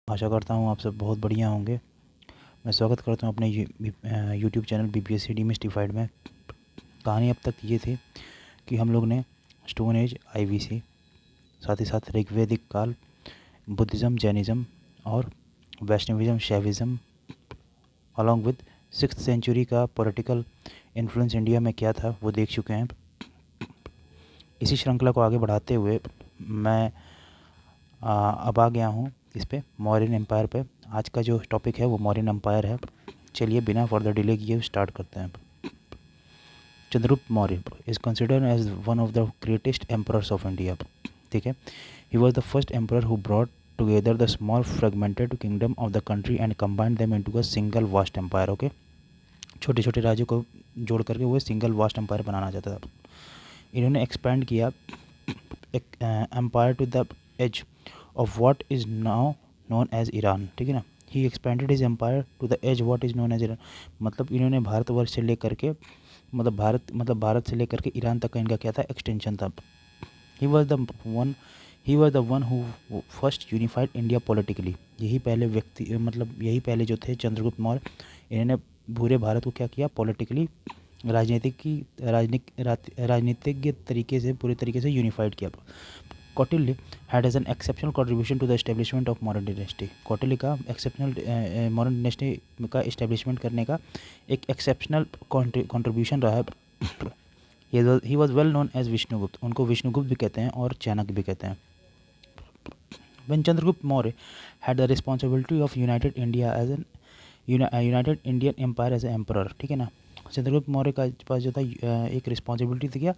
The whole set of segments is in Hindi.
आशा करता हूँ आप सब बहुत बढ़िया होंगे। मैं स्वागत करता हूँ अपने यूट्यूब चैनल BPSC डीमिस्टिफाइड में। कहानी अब तक ये थी कि हम लोग ने स्टोन एज IVC, साथ ही साथ ऋग्वैदिक काल, बुद्धिज़्म, जैनिज़्म और वैष्णविज़्म, शैविज़्म अलॉन्ग विद 6th सेंचुरी का पॉलिटिकल इन्फ्लुएंस इंडिया में क्या था वो देख चुके हैं। इसी श्रृंखला को आगे बढ़ाते हुए मैं अब आ गया हूँ इस पे मौर्यन एम्पायर पे। आज का जो टॉपिक है वो मौर्यन एम्पायर है। चलिए बिना फर्दर डिले किए स्टार्ट करते हैं। Chandragupta Maurya is considered as one of the greatest emperors of India. ठीक है, he was the first emperor who brought together the small fragmented kingdom of the country and combined them into a single vast empire. Okay, छोटे छोटे राज्यों को जोड़ करके वो सिंगल वास्ट एम्पायर बनाना चाहता था। इन्होंने एक्सपैंड किया एक empire to the edge of what is now known as Iran. ठीक है ना, he expanded his empire to the edge what is known as Iran. मतलब इन्होंने भारतवर्ष से लेकर के भारत से लेकर के ईरान तक का इनका क्या था, एक्सटेंशन था। ही was the one who first unified India politically. यही पहले व्यक्ति यही पहले जो थे चंद्रगुप्त मौर्य, इन्होंने पूरे भारत को क्या किया, पॉलिटिकली राजनीतिक तरीके से पूरे तरीके से यूनिफाइड किया। Kautilya had as an exceptional contribution to the establishment of modern dynasty। Kautilya का एक्सेप्शनल मॉडर्न डिनेस्टी का इस्टेब्लिशमेंट करने का एक एक्सेप्शनल कंट्रीब्यूशन रहा है। He was well known as Vishnugupta. उनको विष्णुगुप्त भी कहते हैं और चाणक्य भी कहते हैं। When Chandragupta Maurya had the responsibility of united India as an united Indian empire as an emperor। ठीक है ना, चंद्रगुप्त मौर्य का पास जो था एक रिस्पॉन्सिबिलिटी थी क्या,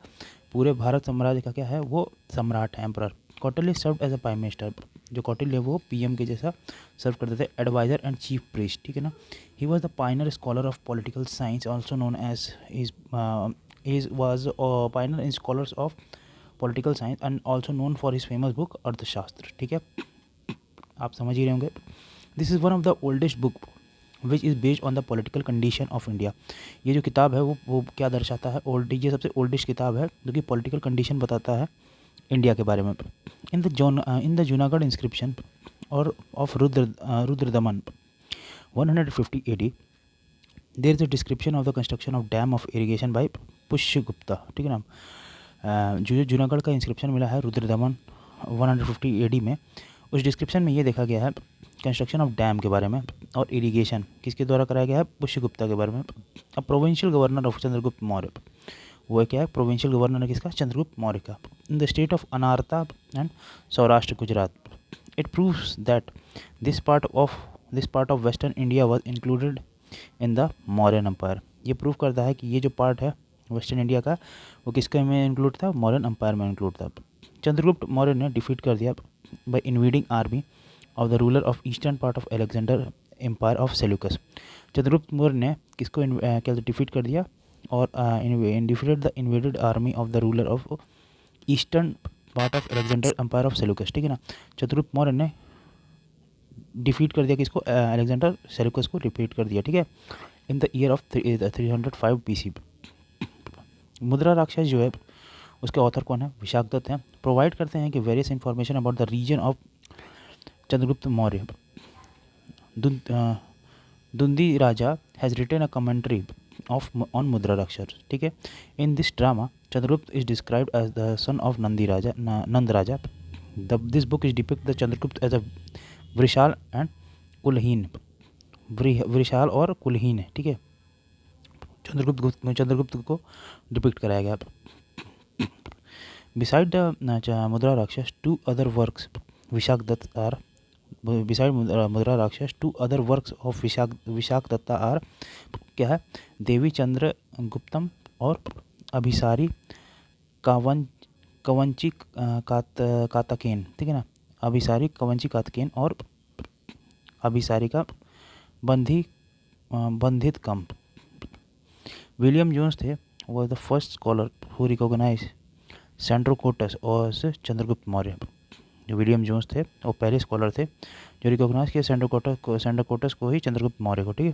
पूरे भारत साम्राज्य का क्या है, वो सम्राट है, emperor. Kautilya serve as a prime minister. जो कौटिल्य वो PM के जैसा सर्व करते थे, एडवाइजर एंड चीफ प्रीस्ट। ठीक है ना, he was the pioneer scholar of political science also known as is was pioneer in scholars of political science and also known for his famous book Arthashastra. ठीक है, आप समझ ही रहे होंगे। This is one of the oldest book which is based on the political condition of India. ये जो किताब है वो क्या दर्शाता है, ये सबसे ओल्डेस्ट किताब है जो कि पॉलिटिकल कंडीशन बताता है इंडिया के बारे में। इन द जूनागढ़ इंस्क्रिप्शन और of Rudradaman 150 AD there is a description of the construction of dam of irrigation by Pushyagupta. ठीक है ना, जो जूनागढ़ का इंस्क्रिप्शन मिला है रुद्रदमन 150 AD में, उस डिस्क्रिप्शन में ये देखा गया है कंस्ट्रक्शन ऑफ डैम के बारे में और इरिगेशन किसके द्वारा कराया गया है, पुष्यगुप्ता के बारे में। अब provincial governor of Chandragupta Maurya, वो क्या है, प्रोविंशियल गवर्नर है किसका, चंद्रगुप्त मौर्य का, in the state of Anarta and Saurashtra Gujarat. It proves that this part of western India was included in the Mauryan empire. ये प्रूव करता है कि ये जो पार्ट है वेस्टर्न इंडिया का वो किसके में इंक्लूड था, मौर्यन एम्पायर में इंक्लूड था। चंद्रगुप्त मौर्य ने डिफीट कर दिया by invading army of the ruler of eastern part of Alexander empire of Seleucus. Chandragupta Maurya ने किसको क्या डिफीट कर दिया, और defeated the invaded army of the ruler of eastern part of Alexander empire of Seleucus. ठीक है ना, चंद्रगुप्त मौर्य ने डिफीट कर दिया किसको, अलेक्जेंडर सेल्यूकस को डिफीट कर दिया। ठीक है, in the year of 305 BC। मुद्रा राक्षस जो है उसके ऑथर कौन है, विशाखदत्त हैं। प्रोवाइड करते हैं कि various information about the reign of Chandragupta Maurya. Dhundi Raja has written a commentary on Mudrarakshasa. ठीक है, in this drama Chandragupta is described as the son of Nanda Raja. This book is depict the Chandragupta as a vrishala and kulaheen, वृषाल और कुलहीन है। ठीक है, चंद्रगुप्त को डिपिक्ट कराया गया। Beside the Mudra Rakshas, two other works Vishakdatta are beside Mudra Rakshas, two other works of Vishakdatta are क्या है, देवी चंद्र गुप्तम और अभिसारी कवंची कातकेन। ठीक है ना, अभिसारी कवंची कातकेन और अभिसारी का बंधित कम। विलियम जोन्स थे, was the first scholar who recognize Sandrocottus और चंद्रगुप्त मौर्य। जो विलियम जोन्स थे वो पहले स्कॉलर थे जो रिकॉग्नाइज किया सेंड्रोकोटस को ही, चंद्रगुप्त मौर्य को। ठीक है,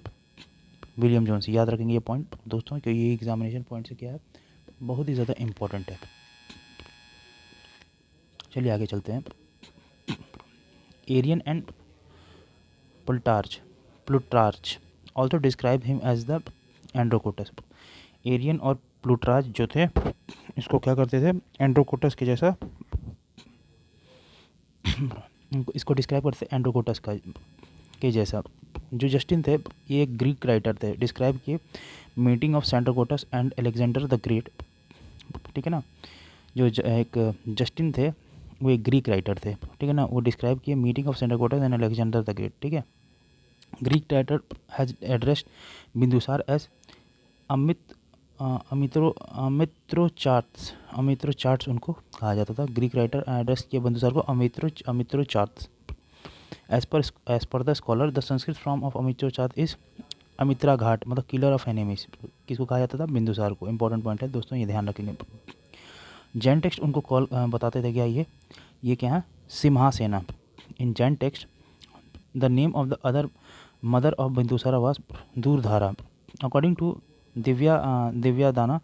विलियम जोन्स, याद रखेंगे ये पॉइंट दोस्तों, क्योंकि ये एग्जामिनेशन पॉइंट से क्या है, बहुत ही ज़्यादा इम्पोर्टेंट है। चलिए आगे चलते हैं। Arrian and Plutarch also describe him as the Androcottus. Arrian और प्लूटार्च जो थे इसको क्या करते थे, एंड्रोकोटस के जैसा इसको डिस्क्राइब करते थे एंड्रोकोटस का के जैसा। जो जस्टिन थे ये एक ग्रीक राइटर थे, डिस्क्राइब किए meeting of Sandrocottus and Alexander the Great, ठीक है ना। जो एक जस्टिन थे वो एक ग्रीक राइटर थे, ठीक है ना, वो डिस्क्राइब किए meeting of Sandrocottus and Alexander the Great, ठीक है। Greek writer has addressed Bindusara as Amitrochates उनको कहा जाता था। ग्रीक राइटर एड्रेस किया बिंदुसार को Amitrochates. As per the scholar the Sanskrit form of Amitrochates is Amitraghata, मतलब किलर ऑफ एनिमीज। किसको कहा जाता था, बिंदुसार को। इंपॉर्टेंट पॉइंट है दोस्तों, ये ध्यान रखेंगे। जैन टेक्स्ट उनको कॉल बताते थे क्या, ये क्या है, Simhasena. In Jain text the name of the other mother of Bindusara was Durdhara. According to Divyavadana,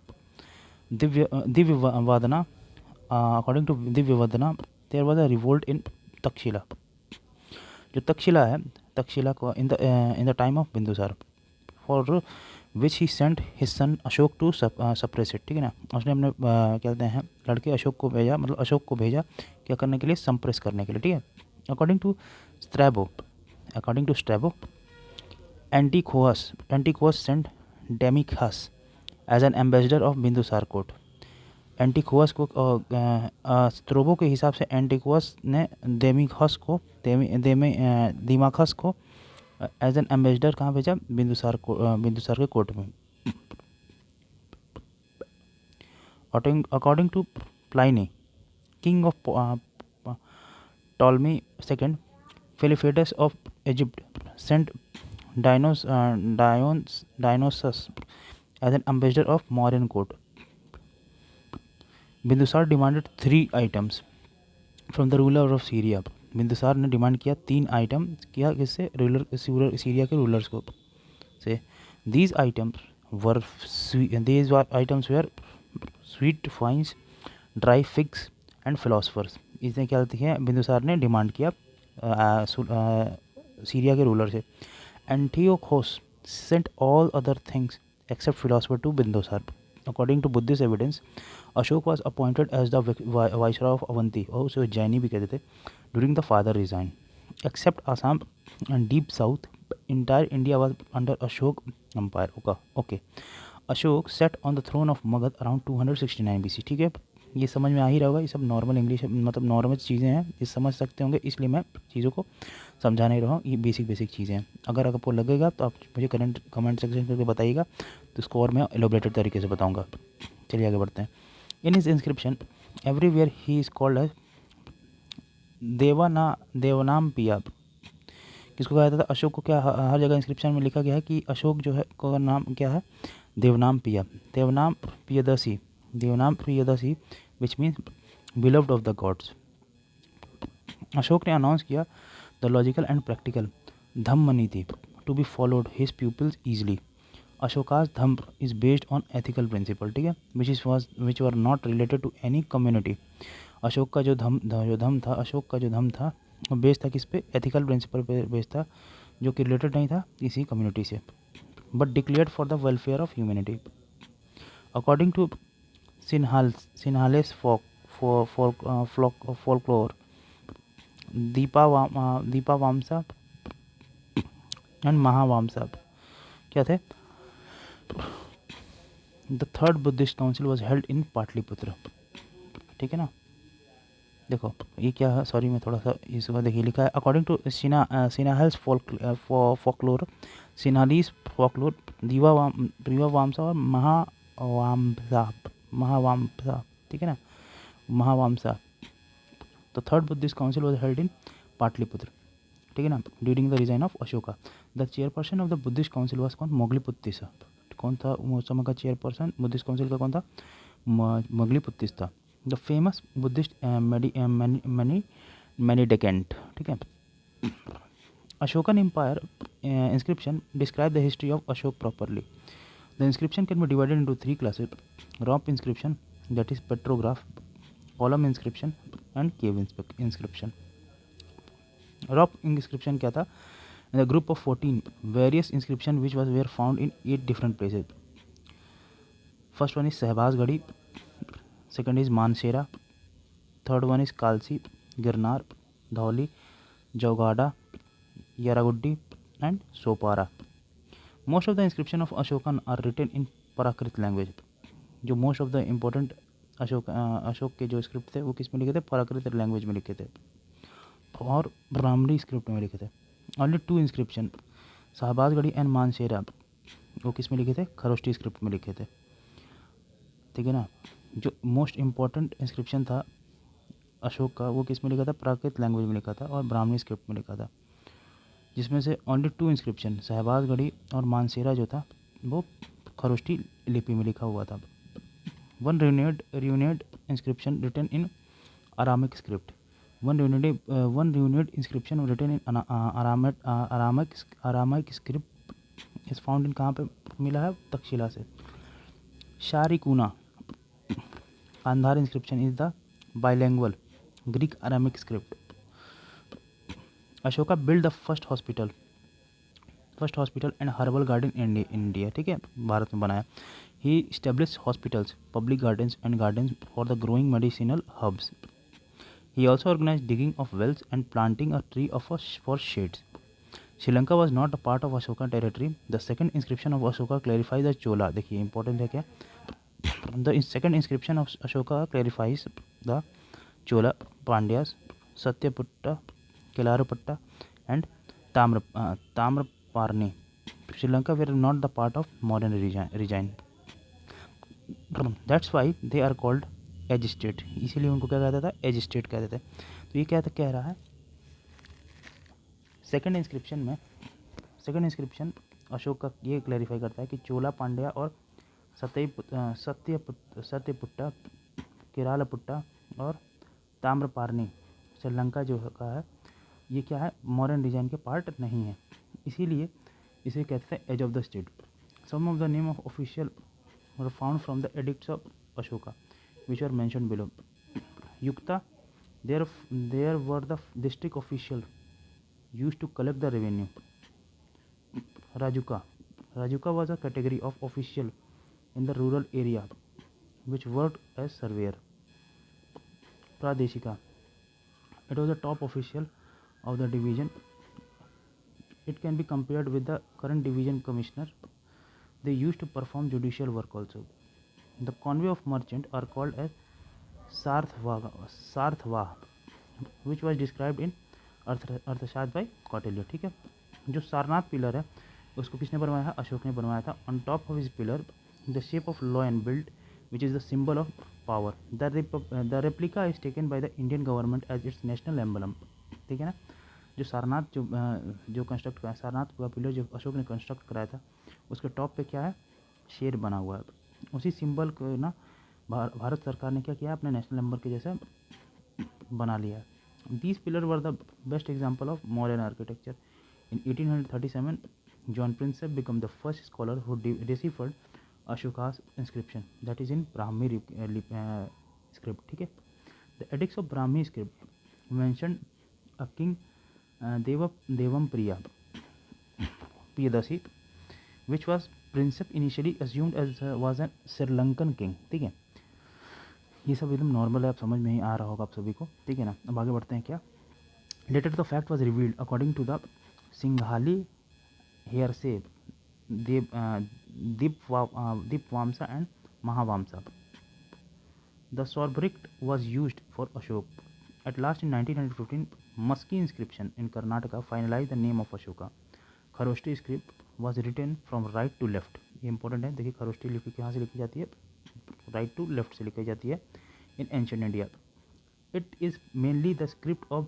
according to Divyavadana there was a revolt in Takshashila. जो तक्षशिला है, तक्षशिला को in the time of Bindusara, for which he sent his son Ashoka to suppress it, ठीक है ना। उसने अपने क्या कहते हैं लड़के अशोक को भेजा, मतलब अशोक को भेजा क्या करने के लिए, संप्रेस करने के लिए, ठीक है। According to Strabo Antiochus sent Deimachus as an ambassador of Bindusara court. Antiochus को स्ट्रोबो के हिसाब से एंटिकोस ने दिमाखस को एज एन एम्बेसडर कहाँ भेजा, बिंदुसार के कोर्ट में। According to Pliny king of Ptolemy second Philadelphus of Egypt sent Dionysius as an ambassador of Mauryan court. Bindusara demanded 3 items from the ruler of Syria. Bindusara ने डिमांड किया 3 आइटम किया, किससे, सीरिया के रूलर्स को से। These items were sweet wines, dry figs and philosophers. इसने क्या किया, बिंदुसार ने डिमांड किया सीरिया के रूलर से। Antiochus sent all other things except philosopher to Bindusara. According to Buddhist evidence Ashoka was appointed as the viceroy of Avanti, और उसे जैनी भी कहते थे, during the father reign. Except Assam and deep south entire India was under Ashoka empire. Okay. Ashoka set on the throne of Magadha around 269 BC, ठीक है। ये समझ में आ ही रहा होगा, ये सब नॉर्मल इंग्लिश, मतलब नॉर्मल चीज़ें हैं, ये समझ सकते होंगे, इसलिए मैं चीज़ों को समझा नहीं रहा हूँ। ये बेसिक चीज़ें हैं। अगर आपको लगेगा तो आप मुझे कमेंट सेक्शन करके बताइएगा, तो इसको और मैं एलोबरेटेड तरीके से बताऊँगा। चलिए आगे बढ़ते हैं। In his inscription everywhere he is called as Devanam Piya. किसको कहा जाता था, अशोक को। क्या हर जगह इंस्क्रिप्शन में लिखा गया है कि अशोक जो है का नाम क्या है, Devanam Piya, Devanam Priyadarshi which means beloved of the gods. Ashoka ने अनाउंस किया the logical and practical Dhamma niti to be followed his peoples easily. Ashoka's Dhamma is based on ethical principle, ठीक है, which were not related to any community. Ashoka का जो धम्म था वो बेस्ड था किस पे, एथिकल प्रिंसिपल पे बेस्ड था, जो कि रिलेटेड नहीं था किसी कम्युनिटी से, but declared for the welfare of humanity. According to Sinhalese folklore, Dipavamsa and Mahavamsa क्या थे। The third Buddhist council was held in Pataliputra, ठीक है ना। देखो ये क्या है, सॉरी मैं थोड़ा सा इसको देखिए, लिखा है according to Sinhalese folklore, Sinhalese folklore, Dipavamsa और महावामसा, ठीक है ना, Mahavamsa. The third Buddhist council was held in Pataliputra, ठीक है ना, during the reign of Ashoka. The chairperson of the Buddhist council was कौन, मोगलीपुत्तिस। कौन था उस समय का चेयरपर्सन बुद्धिस्ट काउंसिल का, कौन था, मोगलीपुत्तिस था। द फेमस बुद्धिस्ट मैनीडेकेंट, ठीक है। Ashokan empire inscription describe the history of Ashoka properly. The inscription can be divided into 3 classes: rock inscription, that is petrograph, column inscription and cave inscription. Rock inscription क्या था, In the group of 14, various inscriptions which were found in 8 different places. First one is Sehbazgadi, second is Mansehra, third one is Kalsi, Girnar, Dhauli, Jaugada, Yaraguddi and Sopara. Most of the inscriptions of Ashoka are written in Prakrit language. जो most of the important Ashok के जो स्क्रिप्ट थे वो किस में लिखे थे, प्राकृत लैंग्वेज में लिखे थे और ब्राह्मणी स्क्रिप्ट में लिखे थे. Only 2 inscription Shahbazgarhi and Mansehra वो किस में लिखे थे, खरोष्टी स्क्रिप्ट में लिखे थे. ठीक है ना. जो मोस्ट इम्पॉर्टेंट इंस्क्रिप्शन था अशोक का वो किस में लिखा था, प्राकृत लैंग्वेज में लिखा था और ब्राह्मणी स्क्रिप्ट में लिखा था, जिसमें से ओनली 2 इंस्क्रिप्शन शहबाजगढ़ी और मानसेरा जो था वो खरोष्टी लिपि में लिखा हुआ था. One ruined inscription written in Aramic script. One ruined inscription written in Aramaic script is found in कहाँ पे मिला है, तक्षशिला से. Sharikuna Kandhar inscription is the bilingual Greek Aramic script. Ashoka built the first hospital and herbal garden in India. ठीक है, भारत में बनाया. He established hospitals, public gardens and gardens for the growing medicinal herbs. He also organized digging of wells and planting a tree for shades. Sri Lanka was not a part of Ashoka territory. The second inscription of Ashoka clarifies the Chola. देखिए important है क्या. The second inscription of Ashoka clarifies the Chola, Pandyas, Satyaputta, Kelaraputta and Tamraparni. Sri Lanka were not the part of modern region. That's why they are called as state. इसीलिए उनको क्या कहता था, एज स्टेट कहते थे. तो ये क्या कह रहा है, सेकंड इंस्क्रिप्शन अशोक का ये क्लैरिफाई करता है कि चोला, पांड्या और सत्यपुट्टा, केरालापुट्टा और ताम्रपारनी श्रीलंका जो का है ये क्या है, मॉडर्न रीजन के पार्ट नहीं है. इसीलिए इसे कहते हैं age of the state. Some of the name of official were found from the edicts of Ashoka, which are mentioned below. Yukta, there were the district official used to collect the revenue. Rajuka was a category of official in the rural area which worked as surveyor. Pradeshika, it was the top official of the division. It can be compared with the current division commissioner. They used to perform judicial work also. The convoy of merchants are called as Sarthva, which was described in अर्थशास्त्र बाय कौटिल्य. ठीक है, जो सारनाथ पिलर है उसको किसने बनवाया है, अशोक ने बनवाया था. On top of his pillar the shape of law and build which is the symbol of power. The replica is taken by the Indian government as its national emblem. ठीक है ना. जो सारनाथ जो कंस्ट्रक्ट करा, सारनाथ का पिलर जो अशोक ने कंस्ट्रक्ट कराया था उसके टॉप पे क्या है, शेर बना हुआ है. उसी सिंबल को ना भारत सरकार ने क्या किया, अपने नेशनल एम्बल के जैसा बना लिया है. These pillar were the best example of modern architecture. In 1837 John Prinsep became the first scholar who deciphered Ashoka's inscription that is in Brahmi script. ठीक है. The edicts of Brahmi script mention a king Devam Priyadarshi which was Princep initially assumed as was a Sri Lankan king. ठीक है, ये सब एकदम नॉर्मल है, आप समझ में ही आ रहा होगा आप सभी को. ठीक है ना. अब आगे बढ़ते हैं. क्या later the fact was revealed according to the Sinhali hearsay Dipavamsa and Mahavamsa. The सॉर्ब्रिक्ट was used for Ashok. At last in 1915 Maski inscription in Karnataka finalize the name of Ashoka. Kharoshthi script was written from right to left. ये इंपॉर्टेंट है. देखिए खरोष्टी लिपि कहाँ से लिखी जाती है, राइट टू लेफ्ट से लिखी जाती है in ancient India. It is mainly the script of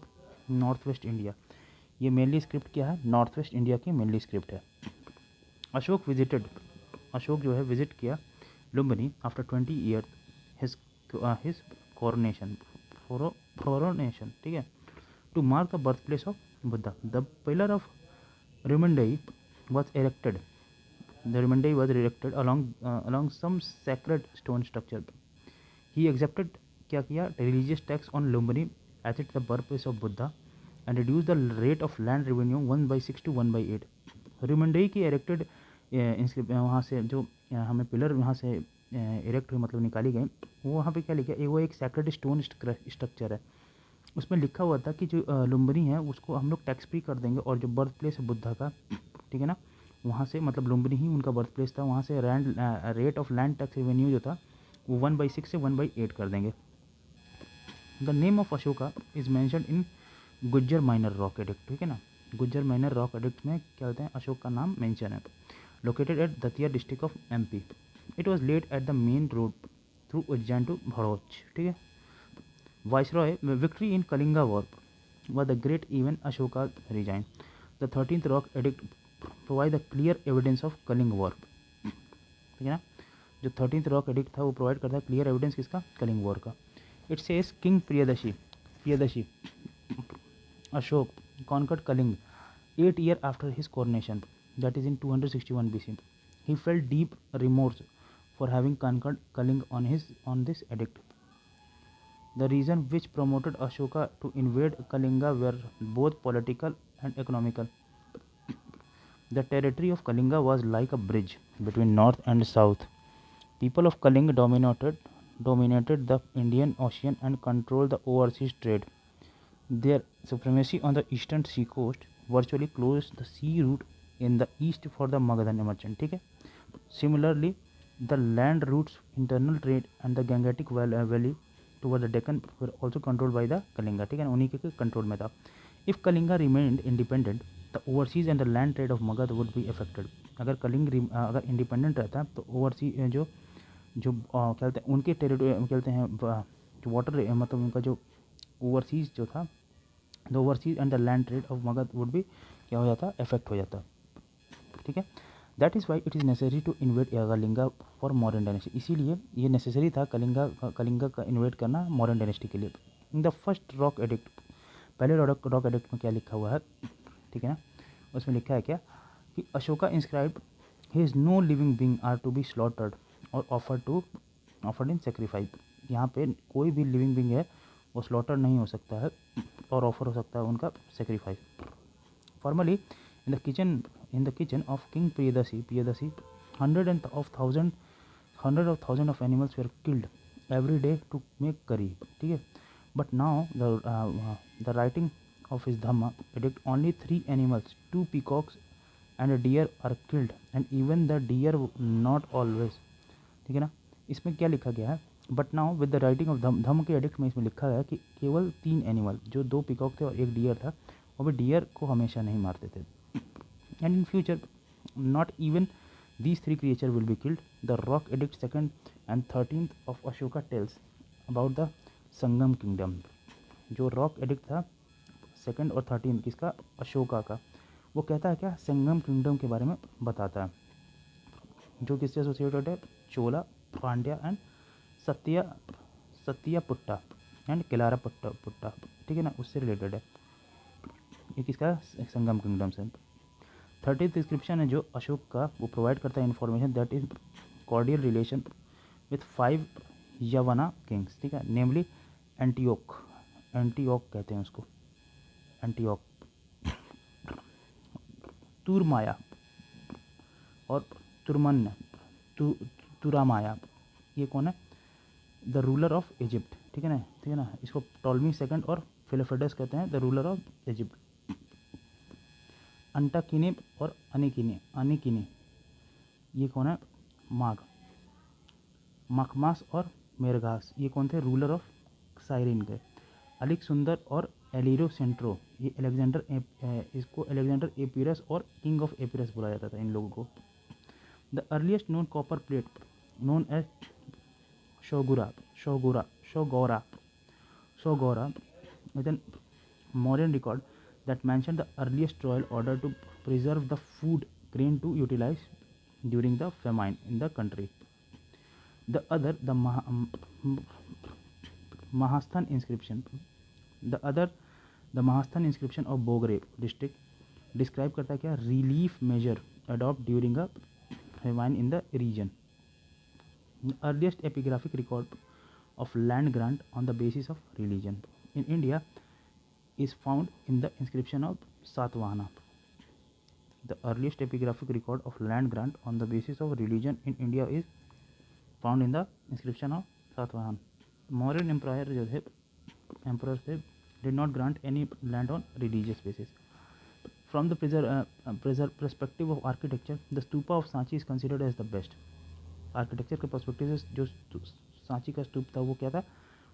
north west India. ये मेनली स्क्रिप्ट क्या है, नॉर्थ वेस्ट इंडिया की मेनली स्क्रिप्ट है. अशोक जो है विजिट किया Lumbini after 20 year his coronation. ठीक है, to mark the birth place of Buddha. The pillar of Rimandai was erected. The Rimandai was erected along some sacred stone structure. He accepted क्या किया, religious tax on Lumbini as it the birthplace of Buddha and reduce the rate of land revenue 1/6 to 1/8। रिमंडई की एरेक्टेड वहाँ से जो हमें पिलर वहाँ से इरेक्ट हुई मतलब निकाली गई, वो वहाँ पे क्या लिखा है, वो एक सैक्रेड स्टोन स्ट्रक्चर है। उसमें लिखा हुआ था कि जो लुम्बिनी है उसको हम लोग टैक्स फ्री कर देंगे, और जो बर्थ प्लेस है बुद्धा का, ठीक है ना, वहाँ से मतलब लुम्बिनी ही उनका बर्थ प्लेस था, वहाँ से rate of land tax revenue जो था वो 1/6 से 1/8 कर देंगे। The name of Ashoka is mentioned in Gujjar minor rock addict, ठीक है ना, गुज्जर माइनर रॉक एडिक्ट में क्या होते हैं, अशोक का नाम मेंशन है। Located at Datia district of MP. It was laid at the main road through Ujjain to Bharuch, ठीक है। Viceroy victory in Kalinga war was the great event Ashoka resigned. The 13th rock edict provide the clear evidence of Kaling war, ठीक है ना। जो 13th रॉक एडिक्ट था वो प्रोवाइड करता है क्लियर एविडेंस किसका, कलिंग वॉर का। It says king Priyadarshi Ashok conquered Kaling 8 years after his coronation, that is in 261 BC. He felt deep remorse for having conquered Kaling on this edict. The reason which promoted Ashoka to invade Kalinga were both political and economical. The territory of Kalinga was like a bridge between north and south. People of Kalinga dominated the Indian Ocean and controlled the overseas trade. Their supremacy on the eastern seacoast virtually closed the sea route in the east for the Magadhan merchant, ठीक है। Similarly, the land routes, internal trade and the Gangetic Valley toward the Deccan were also controlled by the Kalinga, ठीक है ना, उन्हीं के कंट्रोल में था। If Kalinga remained independent, the overseas and the land trade of Magad would be affected. अगर कलिंग अगर इंडिपेंडेंट रहता तो ओवरसीज जो जो क्या कहते हैं उनके टेरिटरी कहते हैं जो वाटर मतलब उनका जो ओवरसीज जो था, the overseas and the land trade of Magadh would भी क्या हो जाता, इफेक्ट हो जाता, ठीक है। That is why it is necessary to invade Kalinga for modern dynasty, इसीलिए ये नेसेसरी था कलिंगा का इन्वेट करना मॉडर्न डायनेस्टी के लिए। In the first rock edict, पहले रॉक एडिक्ट में क्या लिखा हुआ है, ठीक है ना, उसमें लिखा है क्या कि Ashoka inscribed his no living being are to be slaughtered और ऑफर्ड इन सेक्रीफाइस। यहाँ पे कोई भी लिविंग बीइंग है वो स्लॉटर नहीं हो सकता है और ऑफर हो सकता है उनका sacrifice. Formally in the kitchen of King Priyadasi, hundred of thousand of animals were killed every day to make curry, ठीक है। But now the writing of his Dhamma predict only 3 animals, 2 peacocks and a deer are killed, and even the deer not always, ठीक है ना। इसमें क्या लिखा गया है, but now with the writing of dhamma के एडिक्ट में इसमें लिखा गया कि केवल 3 एनिमल, जो 2 पीकॉक थे और एक डियर था, और वे डियर को हमेशा नहीं मारते थे। And in future not even these 3 creatures will be killed. The rock edict 2nd and 13th of Ashoka tells about the Sangam kingdom. जो रॉक एडिक्ट था 2nd और 13 किसका, अशोका का, वो कहता है क्या, संगम किंगडम के बारे में बताता है, जो किससे एसोसिएटेड है, चोला, पांड्या एंड सत्या सत्यापुट्टा एंड किलारा पुट्टा, ठीक है ना, उससे रिलेटेड है। ये किसका, संगम किंगडम से। 30th डिस्क्रिप्शन है जो अशोक का, वो प्रोवाइड करता है information that is cordial relation with 5 Yavana kings, ठीक है, नेमली एंटीओक कहते हैं उसको, एंटीओक, तुरमाया और तुरमन्य, तुरामाया, ये कौन है, द रूलर ऑफ इजिप्ट, ठीक है ना, इसको टॉलमी सेकंड और फिलोफेडस कहते हैं द रूलर ऑफ इजिप्ट। अंटाकिने और अनिकिने ये कौन है, माघ, मखमास और मेरघास ये कौन थे, रूलर ऑफ साइरिन के। अलिक सुंदर और एलिरो सेंट्रो ये इसको अलेक्जेंडर एपीरस और किंग ऑफ एपीरस बुलाया जाता था इन लोगों को। The earliest known copper plate known as Sohgaura with a modern record that mentioned the earliest royal order to preserve the food grain to utilize during the famine in the country. The other, the Mahasthan inscription, the Mahasthan inscription of Bogre district describe करता है क्या, relief measure adopt during a famine in the region. The earliest epigraphic record of land grant on the basis of religion. In India, is found in the inscription of Satvahana. The earliest epigraphic record of land grant on the basis of religion in India is found in the inscription of Satavahan. Mauryan Empire जो थे emperors थे did not grant any land on religious basis. From the perspective of architecture, the stupa of Sanchi is considered as the best. Architecture के पर्सपेक्टिव से जो सांची का स्तूप था वो क्या था,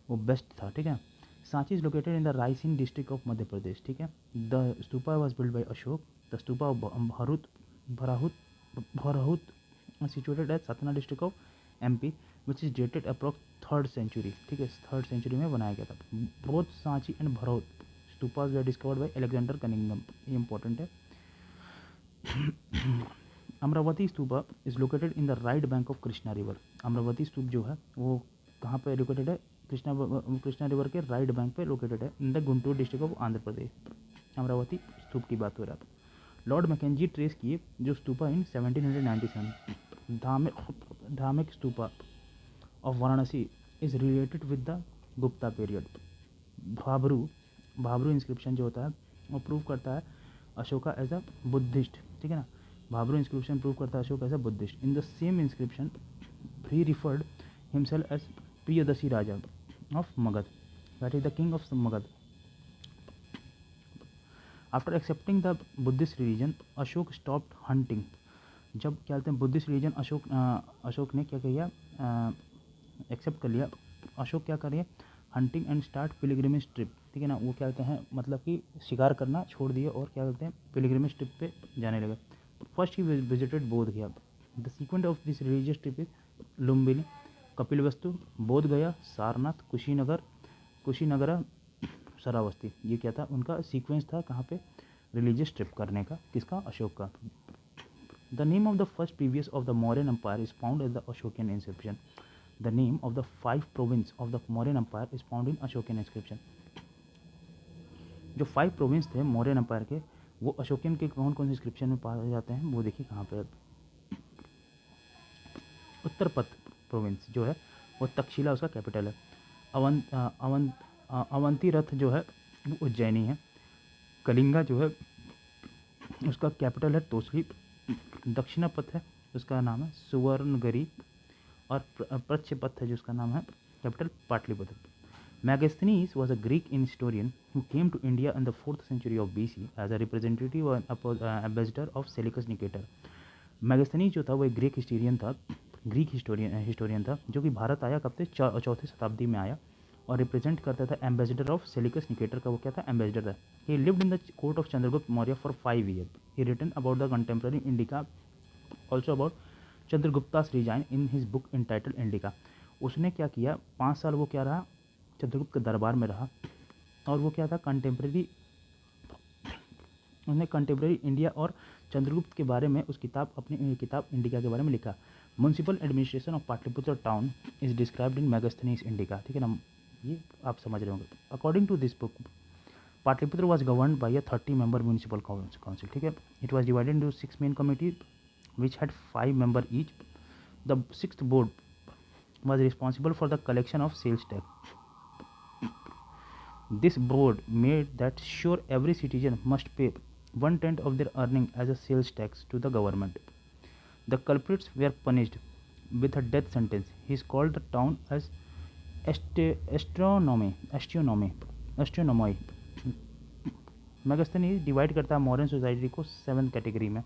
वो बेस्ट था, ठीक है. Sanchi is located in the Raisen district of Madhya Pradesh, ठीक है. The stupa was build by Ashok. The stupa of Bharhut situated at Satna district of MP which is dated approx 3rd century, ठीक है. 3rd century में बनाया गया था. Both Sanchi and Bharhut stupas were discovered by Alexander Cunningham. ये इंपॉर्टेंट है. Amaravati stupa is located in the right bank of Krishna river. Amaravati स्तूप जो है वो कहाँ पे लोकेटेड है, कृष्णा रिवर के राइट बैंक पे लोकेटेड है in the Guntur district of Andhra Pradesh. Amaravati स्तूप की बात हो रहा है. लॉर्ड मैकेंजी ट्रेस किए जो stupa in 1797. Dhamek stupa of Varanasi is related with the Gupta period. Bhabru inscription जो होता है वो प्रूव करता है अशोका एज अ बुद्धिस्ट, ठीक है ना. भाबरू इंस्क्रिप्शन प्रूव करता है Ashok as a Buddhist. In the same inscription he referred himself as Priyadarshi Raja of Magadh, that is the king of Magadh. After accepting the Buddhist religion Ashok stopped hunting. जब क्या कहते हैं बुद्धिस्ट रिलीजन अशोक ने क्या किया, एक्सेप्ट कर लिया. अशोक क्या करिए, hunting and start pilgrimage trip, ठीक है ना. वो क्या कहते हैं मतलब कि शिकार करना छोड़ दिए और क्या कहते हैं पिलग्रिमेज ट्रिप पे जाने लगे. First he visited Bodh Gaya. The sequence of this religious trip is Lumbini, Kapilavastu, Bodh Gaya, Sarnath, Kushinagar, शरावस्ती. ये क्या था उनका सीक्वेंस था कहाँ पे रिलीजियस ट्रिप करने का, किसका, अशोक का. The name of the first previous of the Mauryan empire is found as the Ashokian inscription. The name of the 5 province of the Mauryan empire is found in Ashokian inscription. जो 5 प्रोविंस थे मौर्यन एम्पायर के वो अशोकियन के कौन कौन से इंस्क्रिप्शन में पाए जाते हैं वो देखिए कहाँ पे. उत्तरपथ प्रोविंस जो है वो तक्षशिला उसका कैपिटल है. अवंती रथ जो है वो उज्जैनी है. कलिंगा जो है उसका कैपिटल है तोसली. दक्षिणापथ है उसका नाम है सुवर्णगरी. और प्रच्छपथ है जिसका नाम है capital Pataliputra. Megasthenes was a Greek historian who came to India in the 4th century of BC as a representative and ambassador of Seleucus Nicator. Megasthenes जो था वो एक ग्रीक हिस्टोरियन था जो कि भारत आया कब से 4th शताब्दी में आया और रिप्रेजेंट करता था एम्बेसडर ऑफ सेलिकस निकेटर का. वो क्या था, एम्बेसडर था. He lived in the court of Chandragupta Maurya for 5 years. He written about the contemporary Indica, also about Chandragupta's reign in his book entitle Indica. उसने क्या किया, 5 साल वो क्या रहा, चंद्रगुप्त के दरबार में रहा और वो क्या था उसने कंटेम्प्रेरी इंडिया और चंद्रगुप्त के बारे में अपनी किताब इंडिका के बारे में लिखा. Municipal administration of Pataliputra town is described in Megasthenes Indica, ठीक है ना. ये आप समझ रहे होंगे. According to this book Pataliputra was govern by a 30-member municipal council, ठीक है. It was divided into 6 main committees which had 5 members each. The 6th board was responsible for the collection of sales tax. This board made that sure every citizen must pay 1/10 of their earning as a sales tax to the government. The culprits were punished with a death sentence. He is called the town as astronomy. Megasthenes divide करता है मॉडर्न सोसाइटी को 7 कैटेगरी में.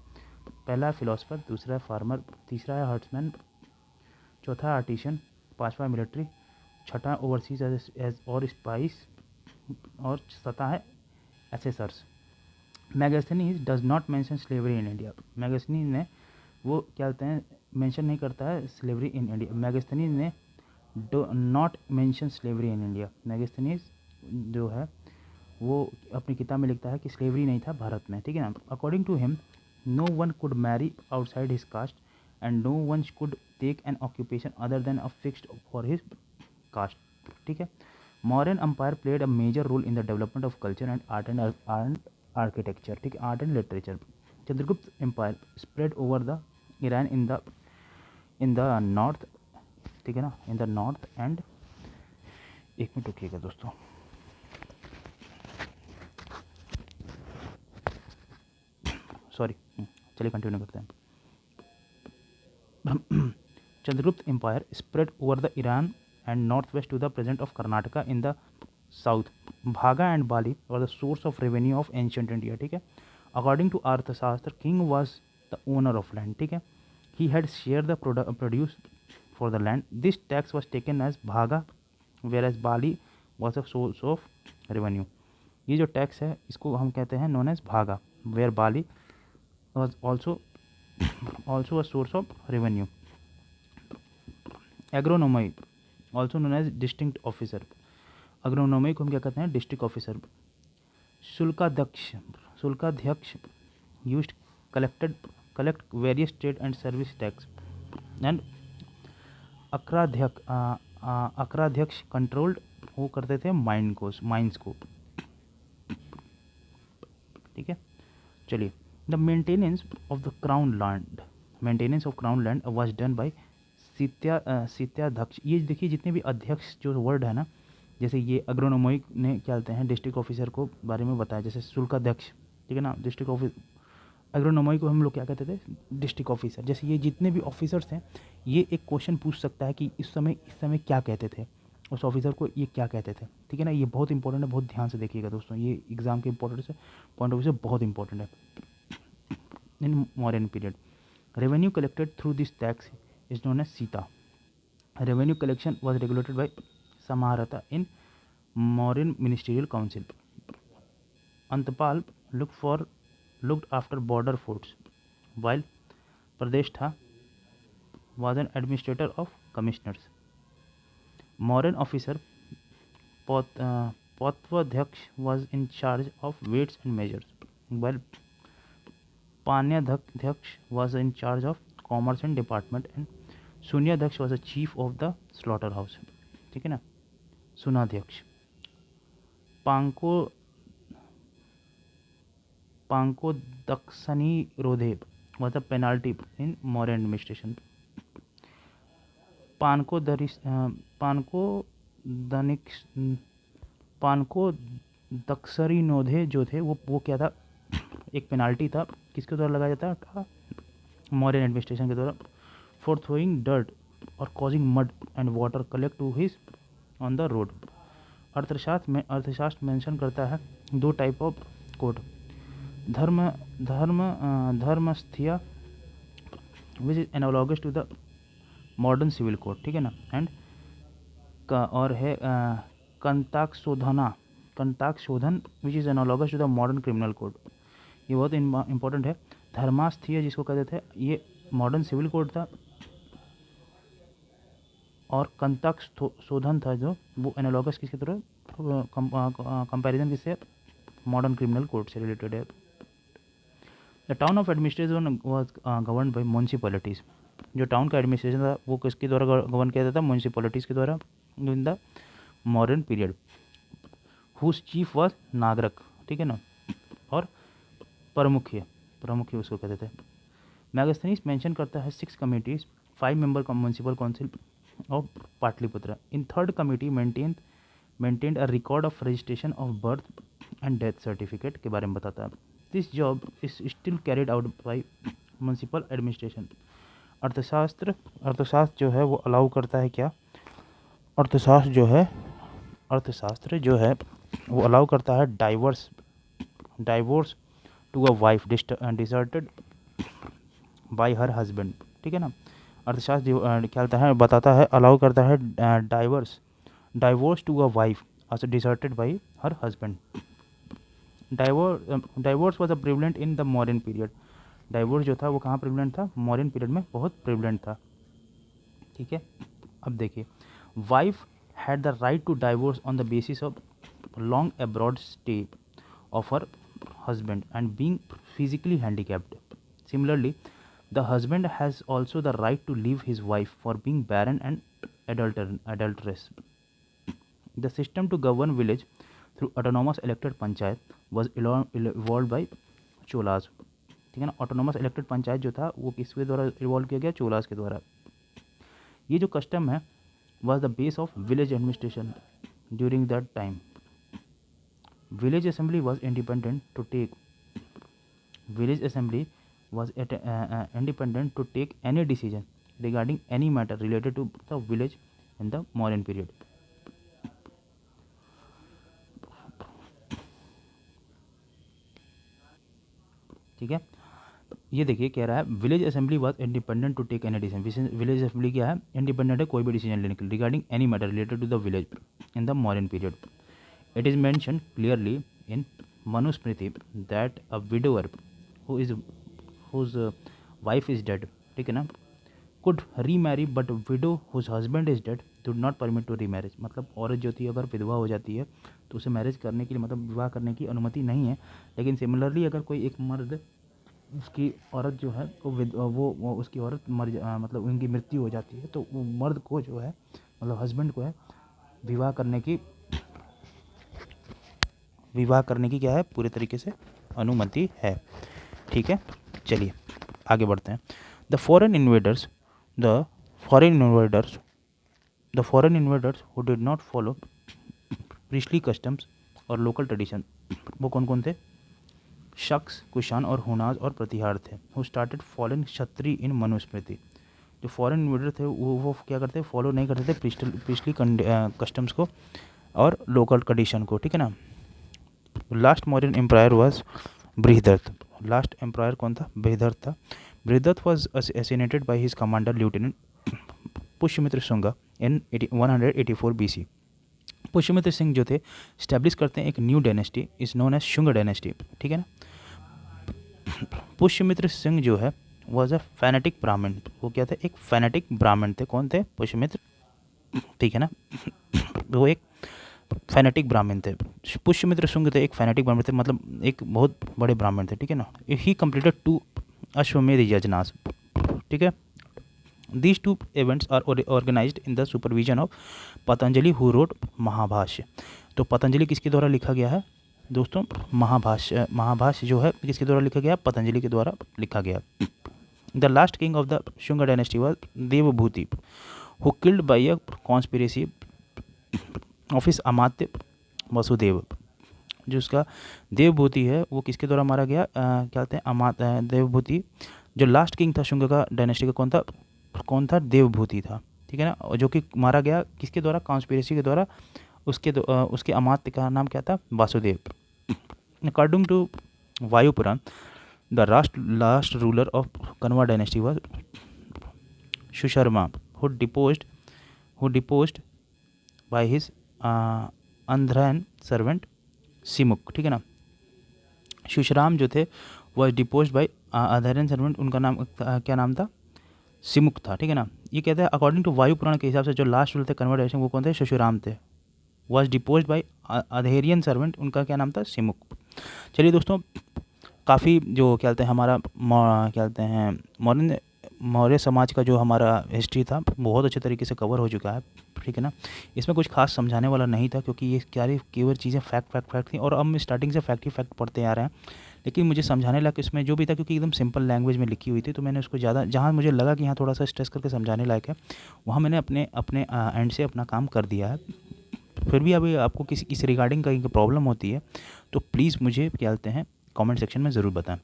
पहला है फिलोसफर, दूसरा है फार्मर, तीसरा है हर्ट्समैन, चौथा है आर्टिशन, 5वां मिलिट्री, छठा ओवरसीज एज और स्पाइस और 7वां है assessors. Megasthenes does not mention slavery in India. Megasthenes ने वो क्या कहते हैं मेंशन नहीं करता है स्लेवरी इन इंडिया. मेगास्थनीज ने do not mention slavery in India. Megasthenes जो है वो अपनी किताब में लिखता है कि स्लेवरी नहीं था भारत में, ठीक है ना. According to him no one could marry outside his caste and no one could take an occupation other than a fixed for his caste, ठीक है. Mauryan Empire played a major role in the development of culture and art and architecture, ठीक है, art and literature. Chandragupta Empire spread over the Iran in the north, ठीक है ना, in the north and एक मिनट रुकिएगा दोस्तों. सॉरी, चलिए कंटिन्यू करते हैं। Chandragupta Empire spread over the Iran and northwest to the present of Karnataka in the south. Bhaga and Bali were the source of revenue of ancient India. ठीक है, according to Arthashastra, king was the owner of land. ठीक है, he had shared the produce for the land. This tax was taken as Bhaga, whereas Bali was a source of revenue. ये जो टैक्स है इसको हम कहते हैं known as bhaga, where bali was also a source of revenue. Agronomy also known as district officer. Agronomy को हम क्या कहते हैं? District officer. Shulkadhyaksha used collect various state and service tax. And Akaradhyaksha controlled वो करते थे माइंस को. ठीक है, चलिए. The maintenance of crown land was done by Sitadhyaksha. ये देखिए जितने भी अध्यक्ष जो वर्ड है ना, जैसे ये अग्रोनोमिक ने क्या कहते हैं डिस्ट्रिक्ट ऑफिसर को बारे में बताया, जैसे शुल्काध्यक्ष. ठीक है ना, डिस्ट्रिक्ट ऑफिस. एग्रोनोमी को हम लोग क्या कहते थे? District officer. जैसे ये जितने भी ऑफिसर्स हैं, ये एक क्वेश्चन पूछ सकता है कि इस समय क्या कहते थे, उस ऑफिसर को ये क्या कहते थे. ठीक है ना, ये बहुत इंपॉर्टेंट है, बहुत ध्यान से देखिएगा दोस्तों, ये एग्जाम के इंपॉर्टेंट से पॉइंट ऑफ व्यू से बहुत इंपॉर्टेंट है. In Mauryan period revenue collected through this tax is known as Sita. Revenue collection was regulated by Samaharata in Mauryan Ministerial Council. Antapal looked after border forts, while Pradeshtha was an administrator of commissioners. Mauryan officer Patwadhyaksh was in charge of weights and measures, while Panyadhyaksh was in charge of commerce and department, and Sunyadhyaksh was the chief of the slaughterhouse. ठीक है ना. सुनाध्यक्ष. पांको दक्षनी रोधे was a penalty in Mauryan administration. पानको दक्षरी नोधे जो थे वो क्या था? एक पेनाल्टी था. किसके द्वारा लगाया जाता था? मौर्यन एडमिनिस्ट्रेशन के द्वारा. फॉर थ्रोइंग डर्ट और causing mud and water collect to his on the road. Arthashastra mention करता है दो type of code. Dharmasthiya which is analogous to the modern civil code. ठीक है ना. एंड और है Kantakashodhana which is analogous to the modern criminal code. ये बहुत इंपॉर्टेंट है. धर्मास्थीय जिसको कहते थे ये मॉडर्न सिविल कोड था, और कंताक्ष शोधन था जो वो एनालॉगस किसकी तरह कंपैरिजन किससे? मॉडर्न क्रिमिनल कोड से रिलेटेड है. The town of administration was govern by municipalities. जो टाउन का एडमिनिस्ट्रेशन था वो किसके द्वारा गवर्न किया जाता था? म्यूनसिपैलिटीज़ के द्वारा in the modern period. Whose chief was Nagaraka. ठीक है ना. और प्रमुख्य उसको कहते थे. मैगस्थनीज मेंशन करता है 6 committees, 5 member municipal council of Pataliputra. In third committee maintained a record of registration of birth and death certificate के बारे में बताता है. This job is still carried out by municipal administration. अर्थशास्त्र जो है वो अलाउ करता है क्या? अर्थशास्त्र जो है वो अलाउ करता है divorce to a wife deserted by her husband. ठीक है ना. अर्थशास्त्र क्या बताता है, अलाउ करता है divorce to a wife deserted by her husband. Divorce was a prevalent in the modern period. Divorce जो था वो कहाँ प्रिवलेंट था? मॉडर्न पीरियड में बहुत प्रिवलेंट था. ठीक है. अब देखिए, wife had the right to divorce on the basis of long abroad stay of her husband and being physically handicapped. Similarly, the husband has also the right to leave his wife for being barren and adulteress. The system to govern village through autonomous elected panchayat was evolved by cholas. ठीक है ना. ऑटोनोमस इलेक्टेड पंचायत जो था वो किसके द्वारा इवॉल्व किया गया? चोलास के द्वारा. ये जो कस्टम है was the base of village administration during that time. Village assembly was independent to take village assembly was independent to take any decision regarding any matter related to the village in the Mauryan period. ठीक है, ये देखिए कह रहा है village assembly was independent to take any decision. Village assembly क्या है, इंडिपेंडेंट है कोई भी डिसीजन लेने के लिए regarding any matter related to the village in the modern period. It is mention clearly in Manusmriti that a widower who is whose wife is dead, ठीक है ना, could remarry but widow whose husband is dead do not permit to remarriage. मतलब औरत जो थी अगर विधवा हो जाती है तो उसे मैरिज करने के लिए मतलब विवाह करने की अनुमति नहीं है। लेकिन सिमिलरली अगर कोई एक मर्द उसकी औरत जो है वो उसकी औरत मतलब उनकी मृत्यु हो जाती है तो वो मर्द को जो है मतलब हस्बैंड को है विवाह करने की क्या है पूरे तरीके से अनुमति है। ठीक है, चलिए आगे बढ़ते हैं। The foreign invaders the foreign invaders who did not follow priestly customs और लोकल ट्रेडिशन, वो कौन कौन थे? शक्स, कुशान और हुनाज और प्रतिहार थे। हु स्टार्टेड फॉलोइंग क्षत्रि इन मनुस्मृति। जो फॉरेन इन्वेडर थे वो क्या करते, फॉलो नहीं करते थे प्रीस्टली कस्टम्स को और लोकल ट्रेडिशन को, ठीक है ना। Last Mauryan empire was Brihadratha. Last empire कौन था? बृहदर्थ था। Brihadratha was assassinated by his commander lieutenant Pushyamitra Shunga in 184 BC। Pushyamitra Singh जो थे स्टैब्लिश करते हैं एक new dynasty is known as Shunga dynasty, ठीक है ना। पुष्यमित्र सिंह जो है वॉज अ फैनेटिक ब्राह्मण। वो क्या थे? एक फैनेटिक ब्राह्मण थे। कौन थे? पुष्यमित्र, ठीक है ना। वो एक फैनेटिक ब्राह्मण थे। पुष्यमित्र शुंग थे एक फैनेटिक ब्राह्मण थे, मतलब एक बहुत बड़े ब्राह्मण थे, ठीक है ना। ही कंप्लीटेड 2 अश्वमेध यज्ञास, ठीक है। These two events are organized in the supervision of Patanjali who wrote Mahabhashya. तो पतंजलि किसके द्वारा लिखा गया है दोस्तों? महाभाष्य जो है किसके द्वारा लिखा गया? पतंजलि के द्वारा लिखा गया। The last king of the Shunga dynasty was Devabhuti who killed by a conspiracy of his amatya Vasudeva. जो उसका देवभूति है वो किसके द्वारा मारा गया? क्या कहते हैं? देवभूति। जो लास्ट किंग था शुंग का डायनेस्टी का कौन था? देवभूति था, ठीक है ना, जो कि मारा गया किसके द्वारा? कॉन्स्पिरेसी के द्वारा। उसके अमात्य का नाम क्या था? Vasudev. According to Vayu Purana the last ruler of Kanva dynasty was Susharma who deposed by his Andhran servant Simuka, ठीक है ना। सुशराम जो थे was deposed by Andhran servant, उनका नाम क्या नाम था? सिमुक था, ठीक है ना। ये कहते हैं अकॉर्डिंग टू वायु पुराण के हिसाब से जो लास्ट रूलर थे कण्वा डायनेस्टी वो कौन थे? सुशराम थे। वॉज डिपोज्ड बाय अधेरियन सर्वेंट, उनका क्या नाम था? सिमुक। चलिए दोस्तों, काफ़ी जो क्या कहते हैं हमारा क्या कहते हैं मौर्य समाज का जो हमारा हिस्ट्री था बहुत अच्छे तरीके से कवर हो चुका है, ठीक है ना। इसमें कुछ खास समझाने वाला नहीं था क्योंकि ये केवल चीज़ें फैक्ट थी और हम स्टार्टिंग से फैक्ट ही फैक्ट पढ़ते आ रहे हैं। लेकिन मुझे समझाने लायक इसमें जो भी था क्योंकि एकदम सिंपल लैंग्वेज में लिखी हुई थी तो मैंने उसको ज़्यादा जहाँ मुझे लगा कि यहाँ थोड़ा सा स्ट्रेस करके समझाने लायक है वहाँ मैंने अपने एंड से अपना काम कर दिया है। फिर भी अभी आपको किसी रिगार्डिंग कहीं प्रॉब्लम होती है तो प्लीज़ मुझे क्या कहते हैं कमेंट सेक्शन में ज़रूर बताएं।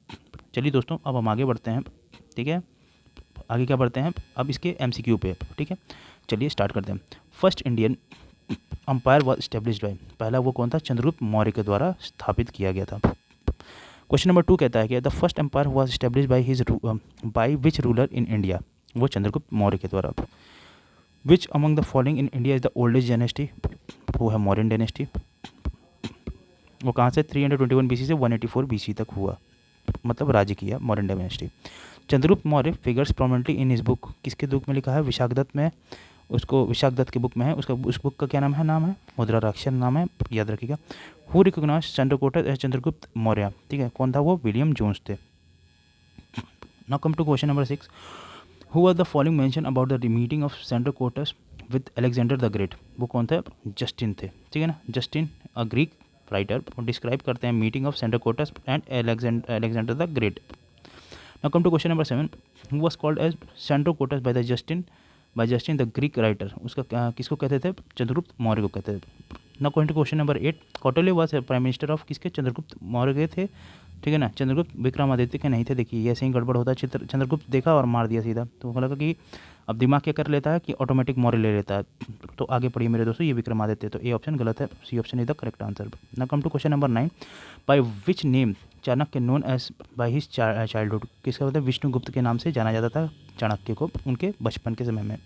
चलिए दोस्तों, अब हम आगे बढ़ते हैं, ठीक है। आगे क्या बढ़ते हैं अब इसके MCQ पे, ठीक है। चलिए स्टार्ट करते हैं। First Indian umpire was established bye, पहला वो कौन था? चंद्रगुप्त मौर्य के द्वारा स्थापित किया गया था। क्वेश्चन नंबर 2 कहता है कि the first empire was established by which ruler in India, वो चंद्रगुप्त मौर्य के द्वारा। Which among the following in India is the oldest dynasty, वो है मौर्यन डायनेस्टी। वो कहाँ से? 321 BC से 184 BC तक हुआ, मतलब राज्य किया modern dynasty. Chandragupta Maurya figures prominently इन हिज बुक, किसके बुक में लिखा है? विशाखदत्त में, उसको विशाखदत्त की बुक में है। उस बुक का क्या नाम है? मुद्राराक्षर नाम है, याद रखिएगा। Who recognized Chandrakotas as Chandragupta Maurya, ठीक है, कौन था वो? विलियम जोन्स थे। Now come to question number 6, who are the following mention about the meeting of Chandrakotas with Alexander the Great, वो कौन थे? जस्टिन थे, ठीक है ना। Justin a Greek writer describe करते हैं meeting of Sandrocottus and Alexander the Great. Now come to question number 7, who was called as सेंडरकोटस by Justin the Greek writer, उसका किसको कहते थे? चंद्रगुप्त मौर्य को कहते थे। Now come to question number 8, Kautilya was prime minister of किसके? चंद्रगुप्त मौर्य के थे ठीक है ना। चंद्रगुप्त विक्रमादित्य के नहीं थे। देखिए ये ऐसे ही गड़बड़ होता है। चंद्रगुप्त देखा और मार दिया सीधा, तो लगा कि अब दिमाग क्या कर लेता है कि ऑटोमेटिक मौर्य ले लेता है। तो आगे पढ़िए मेरे दोस्तों, ये विक्रमादित्य, तो ए ऑप्शन गलत है, C option is the correct answer. Now come to question number 9, by which name Chanakya known as by his childhood, किसका मतलब विष्णुगुप्त के नाम से जाना जाता था चाणक्य को उनके बचपन के समय में।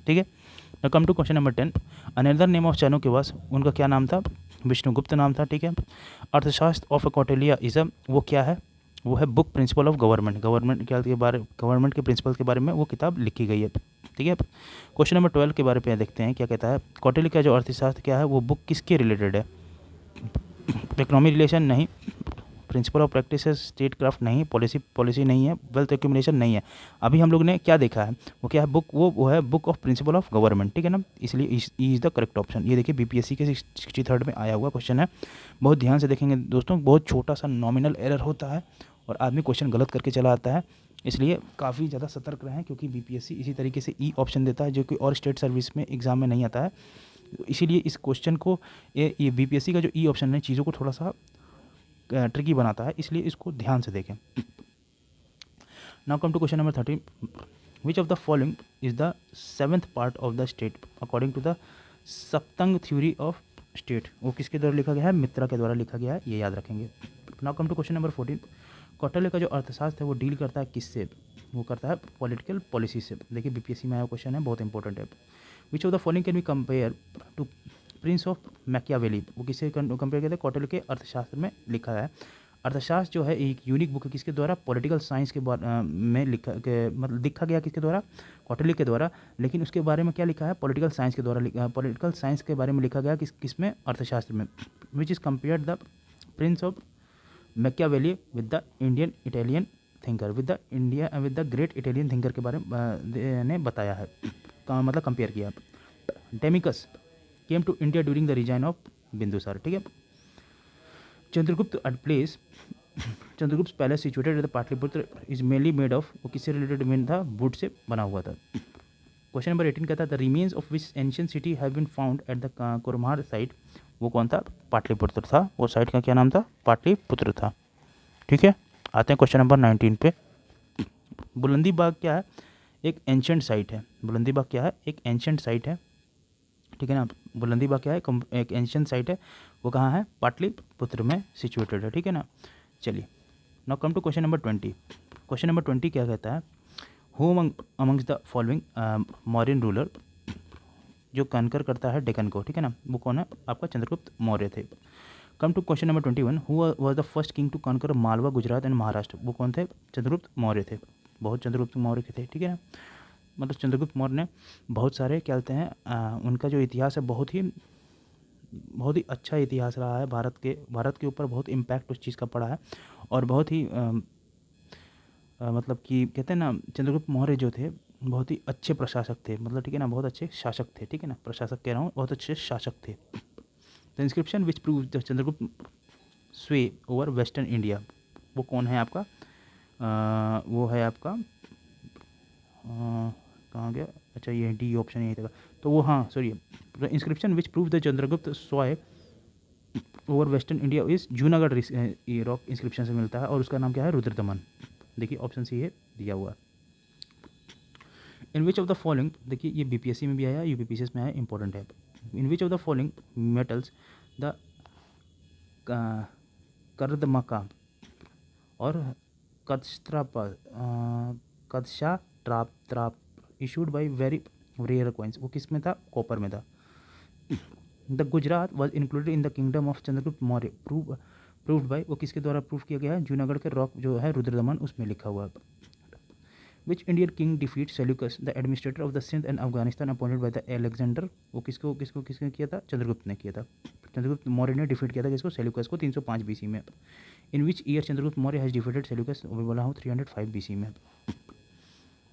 ठीक है। Now come to question number 10, another name of Chanakya, उनका क्या नाम था, विष्णुगुप्त नाम था। ठीक है। अर्थशास्त्र ऑफ कौटिल्य इज वो क्या है, वो है book principle of government, government के प्रिंसिपल के बारे में वो किताब लिखी गई है। ठीक है। क्वेश्चन नंबर 12 के बारे में देखते हैं क्या कहता है। कौटिल्य का जो अर्थशास्त्र क्या है, वो बुक किसके रिलेटेड है, इकोनॉमी रिलेशन नहीं, principle of practice state craft नहीं, पॉलिसी नहीं है, वेल्थ एक्यूमुलेशन नहीं है। अभी हम लोग ने क्या देखा है, वो क्या है बुक, वो है book of principle of government. ठीक है ना, इसलिए इज द करेक्ट ऑप्शन। ये देखिए बीपीएससी के 63rd में आया हुआ क्वेश्चन है। बहुत ध्यान से देखेंगे दोस्तों, बहुत छोटा सा नॉमिनल एरर होता है और आदमी क्वेश्चन गलत करके चला आता है, इसलिए काफ़ी ज़्यादा सतर्क रहें, क्योंकि बीपीएससी इसी तरीके से ई ऑप्शन देता है जो कि और स्टेट सर्विस में एग्जाम में नहीं आता है। इसीलिए इस क्वेश्चन को ये बीपीएससी का जो ई ऑप्शन है चीज़ों को थोड़ा सा ट्रिकी बनाता है, इसलिए इसको ध्यान से देखें। Now come to question number 13, which of the following is the 7th part of the state according to the Saptanga theory of state, वो किसके द्वारा लिखा गया है, मित्रा के द्वारा लिखा गया है, ये याद रखेंगे। Now come to question number 14, Kautilya का जो अर्थशास्त्र है वो डील करता है किससे, वो करता है पॉलिटिकल पॉलिसी से। देखिए बीपीएससी में आया क्वेश्चन है, बहुत इंपॉर्टेंट है। Which of the following can be compare to prince of Machiavelli, वो किससे कंपेयर करते हैं, कौटिल्य के अर्थशास्त्र में लिखा है। अर्थशास्त्र जो है एक यूनिक बुक है, किसके द्वारा, पॉलिटिकल साइंस के बारे में मतलब लिखा गया किसके द्वारा, कौटिल्य के द्वारा। लेकिन उसके बारे में क्या लिखा है, पॉलिटिकल साइंस के द्वारा, पॉलिटिकल साइंस के बारे में लिखा गया किस में, अर्थशास्त्र में। Which is compare the prince of Machiavelli with the Indian Italian thinker, with the great Italian thinker के बारे में ने बताया है, मतलब कंपेयर किया। Deimachus came to India during the reign of Bindusara. ठीक है। Chandragupta place, Chandragupta palace situated at the Pataliputra is mainly made of, वो किससे रिलेटेड मेन था, वुड से बना हुआ था। क्वेश्चन नंबर 18 कहता है the remains of which ancient city have been found at the Kumrahar site, वो कौन था, पाटलिपुत्र था, वो साइट का क्या नाम था, पाटलिपुत्र था। ठीक है। आते हैं क्वेश्चन नंबर 19 पे। बुलंदी बाग क्या है, एक एंशिएंट साइट है। बुलंदी बाग क्या है, एक एंशिएंट साइट है। ठीक है ना, बुलंदी बाग क्या है, एक एंशिएंट साइट है, वो कहाँ है, पाटलिपुत्र में सिचुएटेड है। ठीक है ना। चलिए now come to question number 20। Question number 20 क्या कहता है, who amongst the following Mauryan ruler, जो कनकर करता है डेक्कन को। ठीक है ना, वो कौन है, आपका चंद्रगुप्त मौर्य थे। Come to question number 21, who was the first king to conquer Malwa, Gujarat and Maharashtra, वो कौन थे, चंद्रगुप्त मौर्य थे। बहुत चंद्रगुप्त मौर्य के थे। ठीक है ना, मतलब चंद्रगुप्त मौर्य ने बहुत सारे क्या कहते हैं, उनका जो इतिहास है बहुत ही अच्छा इतिहास रहा है। भारत के ऊपर बहुत इम्पैक्ट उस चीज़ का पड़ा है, और बहुत ही मतलब कि कहते हैं ना, चंद्रगुप्त मौर्य जो थे बहुत ही अच्छे प्रशासक थे, मतलब ठीक है ना, बहुत अच्छे शासक थे। ठीक है ना, प्रशासक कह रहा हूँ, बहुत अच्छे शासक थे। The inscription which prove the Chandragupta स्वे ओवर वेस्टर्न इंडिया, वो कौन है आपका, वो है आपका कहाँ गया, अच्छा ये डी ऑप्शन यही था। तो वो हाँ sorry, the inscription which prove the Chandragupta स्वय ओवर वेस्टर्न इंडिया इस जूनागढ़ ये रॉक इंस्क्रिप्शन से मिलता है, और उसका नाम क्या है, रुद्रदमन। देखिए ऑप्शन सी है दिया हुआ। इन विच ऑफ द फॉलोइंग, देखिए ये बीपीएससी में भी आया, यूपीपीसीएस में आया, इंपॉर्टेंट है। In which of the following metals the Kardamaka और कदशा ट्राप issued by very rare coins, वो किस में था, कॉपर में था। The Gujarat was included in the kingdom of Chandragupta Maurya, proved by, वो किसके द्वारा प्रूव किया गया है, जूनागढ़ के रॉक जो है रुद्रदमन, उसमें लिखा हुआ है। Which Indian king defeat Seleucus the administrator of the Sindh and Afghanistan appointed by the Alexander, वो किसने किया था, चंद्रगुप्त ने किया था। चंद्रगुप्त मौर्य ने डिफीट किया था किसको, सेल्यूकस को 305 बीसी में। In which year Chandragupta Maurya has defeated Seleucus, वो बोला हूँ 305 बीसी में।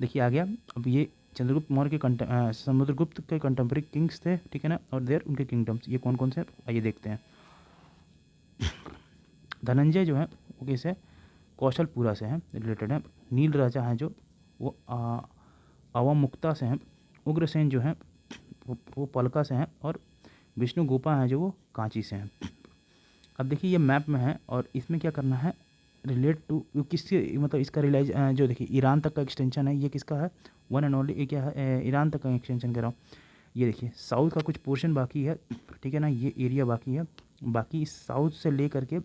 देखिए आ गया। अब ये चंद्रगुप्त मौर्य के समुद्रगुप्त के कंटेम्प्रेरी किंग्स थे। ठीक है ना, और देर उनके किंगडम्स, ये कौन कौन से, आइए देखते हैं। धनंजय जो है वो किस है, कौशलपुरा से हैं, रिलेटेड है। नील राजा हैं जो वो अवमुक्ता से हैं। उग्रसेन जो हैं वो पलका से हैं, और विष्णु गोपा हैं जो वो कांची से हैं। अब देखिए ये मैप में है, और इसमें क्या करना है, रिलेट टू किससे, मतलब इसका रिलाइज जो देखिए ईरान तक का एक्सटेंशन है, ये किसका है, वन एंड ओनली, ये क्या है, ईरान तक का एक्सटेंशन कर रहा हूँ। ये देखिए साउथ का कुछ पोर्शन बाकी है, ठीक है ना, ये एरिया बाकी है, बाकी साउथ से ले करके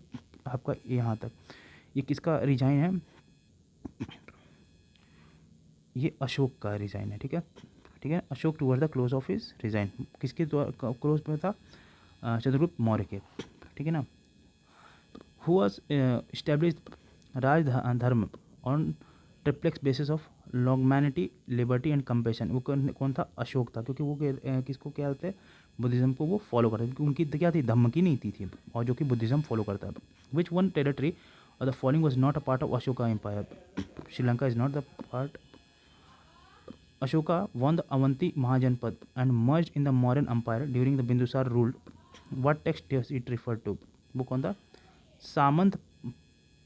आपका यहाँ तक ये किसका रिजाइन है, ये अशोक का रिजाइन है, ठीक है, ठीक है। Ashok toward the close of his resign, किसके क्लोज में था, चंद्रगुप्त मौर्य के, ठीक है ना। Who was established raj dharma on triplex basis of longanimity, liberty and compassion, वो कौन था, अशोक था, क्योंकि वो किसको क्या होते हैं, बुद्धिज़्म को वो फॉलो करते थे, क्योंकि उनकी क्या थी, धम्म की नीति थी, और जो कि बुद्धिज़्म फॉलो करता है। विच वन टेरिटरी और the following was not a part of Ashoka empire, Sri Lanka is not the part, Ashoka won the Avanti Mahajanpad and merged in the Mauryan Empire during the Bindusar rule. What text does it refer to? वो कौन था, सामंत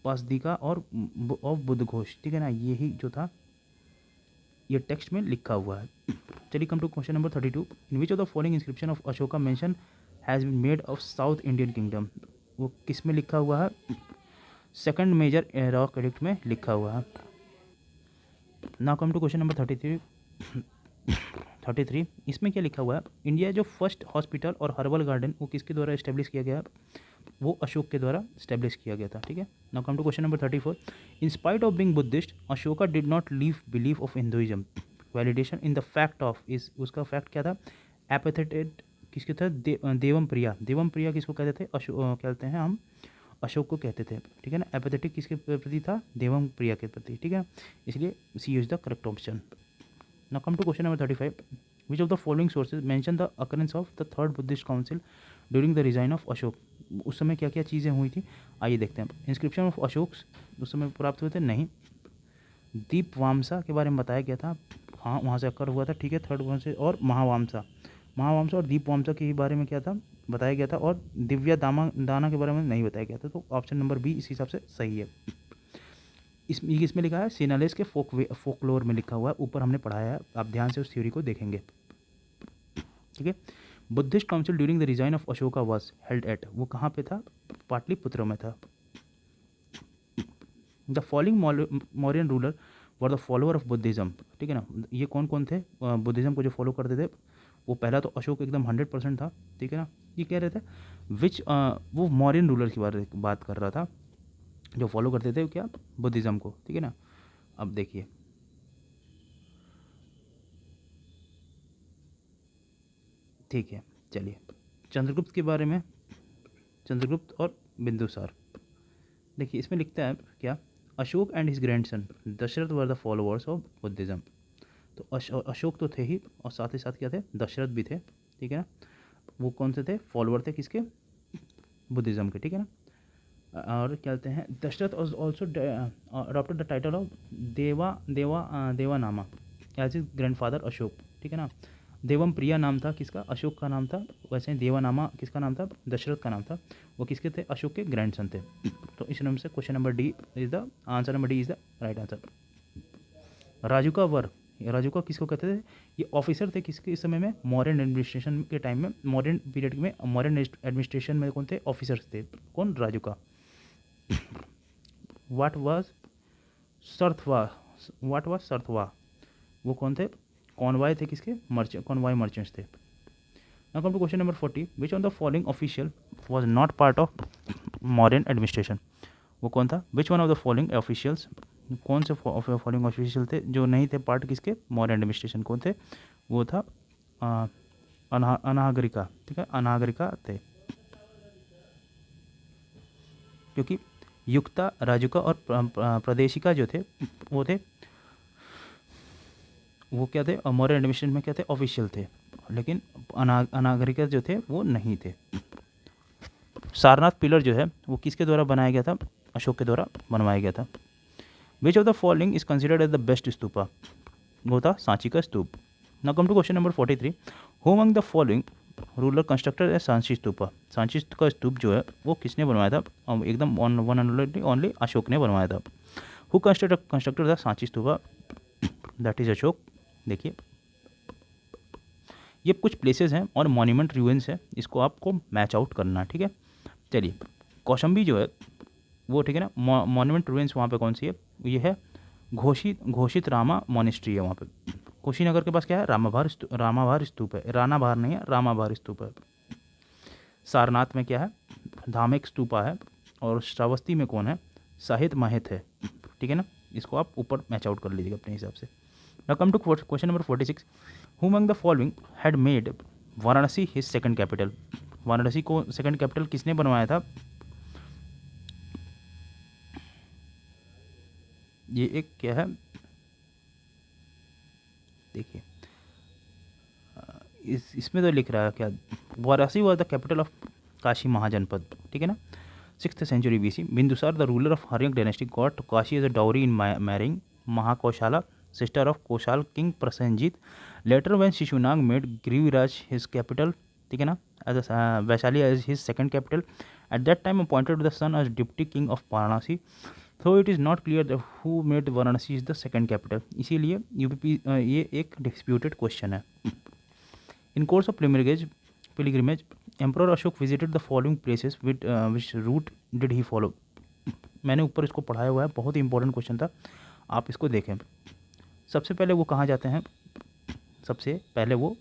पासदिका और ऑफ बुद्धघोष, ठीक है ना, यही जो था ये टेक्स्ट में लिखा हुआ है। चलिए come to question number 32। In which of the following inscription of Ashoka mention has been made of south Indian kingdom, वो किस में लिखा हुआ है, सेकंड मेजर रॉक एडिक्ट में लिखा हुआ है। Now come to question number 33। इसमें क्या लिखा हुआ है, इंडिया जो फर्स्ट हॉस्पिटल और हर्बल गार्डन वो किसके द्वारा इस्टेब्लिश किया गया, वो अशोक के द्वारा इस्टेब्लिश किया गया था, ठीक है। Now come to question number 34। In spite of being Buddhist, Ashoka did not leave belief of Hinduism, validation in the fact of इस, उसका फैक्ट क्या था, एपेथेटेड किसके था, देवम प्रिया, देवम प्रिया किसको कहते थे, कहते हैं हम अशोक को कहते थे, ठीक है ना। एपेथेटिक किसके प्रति था, देवम प्रिया के प्रति, ठीक है, इसलिए C is the correct option. Now come to question number 35। Which of the following sources mention the occurrence of the third Buddhist council during the reign of Ashok, उस समय क्या क्या चीज़ें हुई थी, आइए देखते हैं। इंस्क्रिप्शन ऑफ अशोक उस समय प्राप्त हुए थे, नहीं। दीपवामसा के बारे में बताया गया था, हाँ वहाँ से अकर हुआ था, ठीक है, थर्ड वन से। और महावामसा, महावामसा और दीपवामसा के बारे में क्या था, बताया गया था। और दिव्या दाना के बारे में नहीं बताया गया था, तो ऑप्शन नंबर बी इस हिसाब से सही है। इसमें लिखा है सिनालेस के फोकलोर में लिखा हुआ है, ऊपर हमने पढ़ाया है, आप ध्यान से उस थ्योरी को देखेंगे, ठीक है। Buddhist council during the reign of Ashoka was held at, वो कहाँ पे था, पाटलिपुत्र में था। The following Mauryan ruler were the follower of Buddhism, ठीक है ना, ये कौन कौन थे बुद्धिज्म को जो फॉलो करते थे, वो पहला तो अशोक एकदम 100% था, ठीक है ना। ये कह रहे थे विच वो मौर्यन रूलर की बात कर रहा था जो फॉलो करते थे क्या, बुद्धिज्म को, ठीक है ना। अब देखिए ठीक है, चलिए चंद्रगुप्त के बारे में, चंद्रगुप्त और बिंदुसार, देखिए इसमें लिखता है क्या, Ashok and his grandson Dashrath were the followers of Buddhism, तो अशोक तो थे ही, और साथ ही साथ क्या थे, दशरथ भी थे, ठीक है ना। वो कौन से थे, फॉलोअर थे किसके, बुद्धिज्म के, ठीक है ना। और क्या कहते हैं, Dasharatha also adopted the title of Devanama as his grandfather Ashok, ठीक है ना। देवम प्रिया नाम था किसका, अशोक का नाम था, वैसे ही देवानामा किसका नाम था, दशरथ का नाम था, वो किसके थे, अशोक के ग्रैंडसन थे। तो इस नंबर से question number D is the answer, number D is the right answer. Rajuka were, Rajuka किसको कहते थे, ये ऑफिसर थे किसके इस समय में, मॉडर्न एडमिनिस्ट्रेशन के टाइम में, मॉडर्न पीरियड में मॉडर्न एडमिनिस्ट्रेशन में कौन थे, ऑफिसर्स थे, कौन, राजुका। वाट वाज सरथवा, वाट वाज सरथवा, वो कौन थे, कॉनवाय थे किसके, मर्चेंट, कॉनवाय मर्चेंट्स थे। Now come to question number 40। Which on the following official was not part of modern administration, वो कौन था, which one of the following officials, कौन से फॉलोइंग ऑफिशियल थे जो नहीं थे पार्ट किसके, मॉडर्न एडमिनिस्ट्रेशन, कौन थे, वो था अनागरिका, ठीक है, अनागरिका थे, क्योंकि युक्ता, राजुका और प्रदेशिका जो थे वो थे, वो क्या थे, मॉडर्न एडमिनिस्ट्रेशन में क्या थे, ऑफिशियल थे, लेकिन अनागरिका जो थे वो नहीं थे। सारनाथ पिलर जो है वो किसके द्वारा बनाया गया था, अशोक के द्वारा बनवाया गया था। Which of the following is considered as the best stupa, वो था सांची का स्तूप। Now come to question number 43। Who among the following ruler constructor है सांची स्तूपा, सांची का स्तूप जो है वो किसने बनवाया था, एकदम वन एंड ओनली अशोक ने बनवाया था। हु कंस्ट्रक्टर था सांची स्तूपा, दैट इज अशोक। देखिए ये कुछ प्लेसेस हैं और मॉन्यूमेंट रूइंस है, इसको आपको मैच आउट करना है, ठीक है। चलिए कौशंबी जो है वो, ठीक है ना। मॉन्यूमेंट रूइंस वहाँ पे कौन सी है, ये है घोषित रामा मॉनेस्ट्री है वहाँ पे। कुशीनगर के पास क्या है, रामाभार स्तूप है, रानाभार नहीं है, रामाभार स्तूप है। सारनाथ में क्या है, धामेक स्तूपा है। और श्रावस्ती में कौन है, साहित माहित है, ठीक है ना। इसको आप ऊपर मैच आउट कर लीजिएगा अपने हिसाब से। Now come to question number 46, who among the following had made Varanasi his second capital. Varanasi को सेकंड कैपिटल किसने बनवाया था, ये एक क्या है, देखिए इसमें तो लिख रहा है क्या, Varanasi was the capital of Kashi mahajanapada, ठीक है ना। 6th century BC, Bindusar, the ruler of Haryank dynasty, got Kashi as a dowry in marrying Mahakoshala, sister of Koshal king Prasenjit. Later, when Shishunag made Giriraj his capital, ठीक है ना, as a Vaishali as his second capital, at that time appointed the son as deputy king of Varanasi. So it is not clear that who made Varanasi is the second capital. इसीलिए यूपी ये एक disputed question है. In course of pilgrimage, Emperor Ashok visited the following places. Which route did he follow? मैंने ऊपर इसको पढ़ाया हुआ है, बहुत ही इंपॉर्टेंट क्वेश्चन था, आप इसको देखें। सबसे पहले वो कहाँ जाते हैं, सबसे पहले वो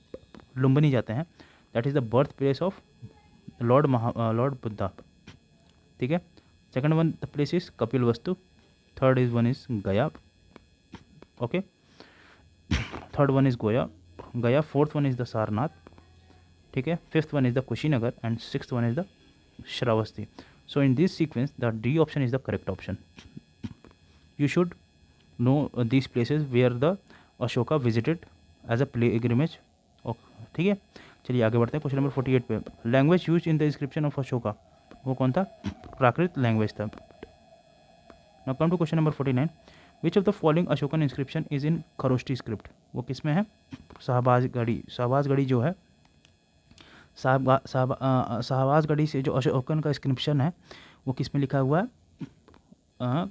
लुम्बिनी जाते हैं, that is the birth place of Lord Buddha, ठीक है। Second one the place is Kapil वस्तु, थर्ड इज वन इज गया, ओके, थर्ड वन इज गया, fourth one is the Sarnath, ठीक है, fifth one is the Kushinagar and sixth one is the Shravasti. So in this sequence, the D option is the correct option. You should know these places where the Ashoka visited as a pilgrimage. ठीक है, चलिए आगे बढ़ते हैं क्वेश्चन नंबर 48 पे. Language use in the inscription of Ashoka, वो कौन था, प्राकृत लैंग्वेज था. Now come to question number 49, which of the following Ashokan inscription is in Kharosthi script, वो किस में है, शाहबाजगढ़ी जो है, शाहबाजगढ़ी से जो अशोकन का इंस्क्रिप्शन है वो किस में लिखा हुआ है,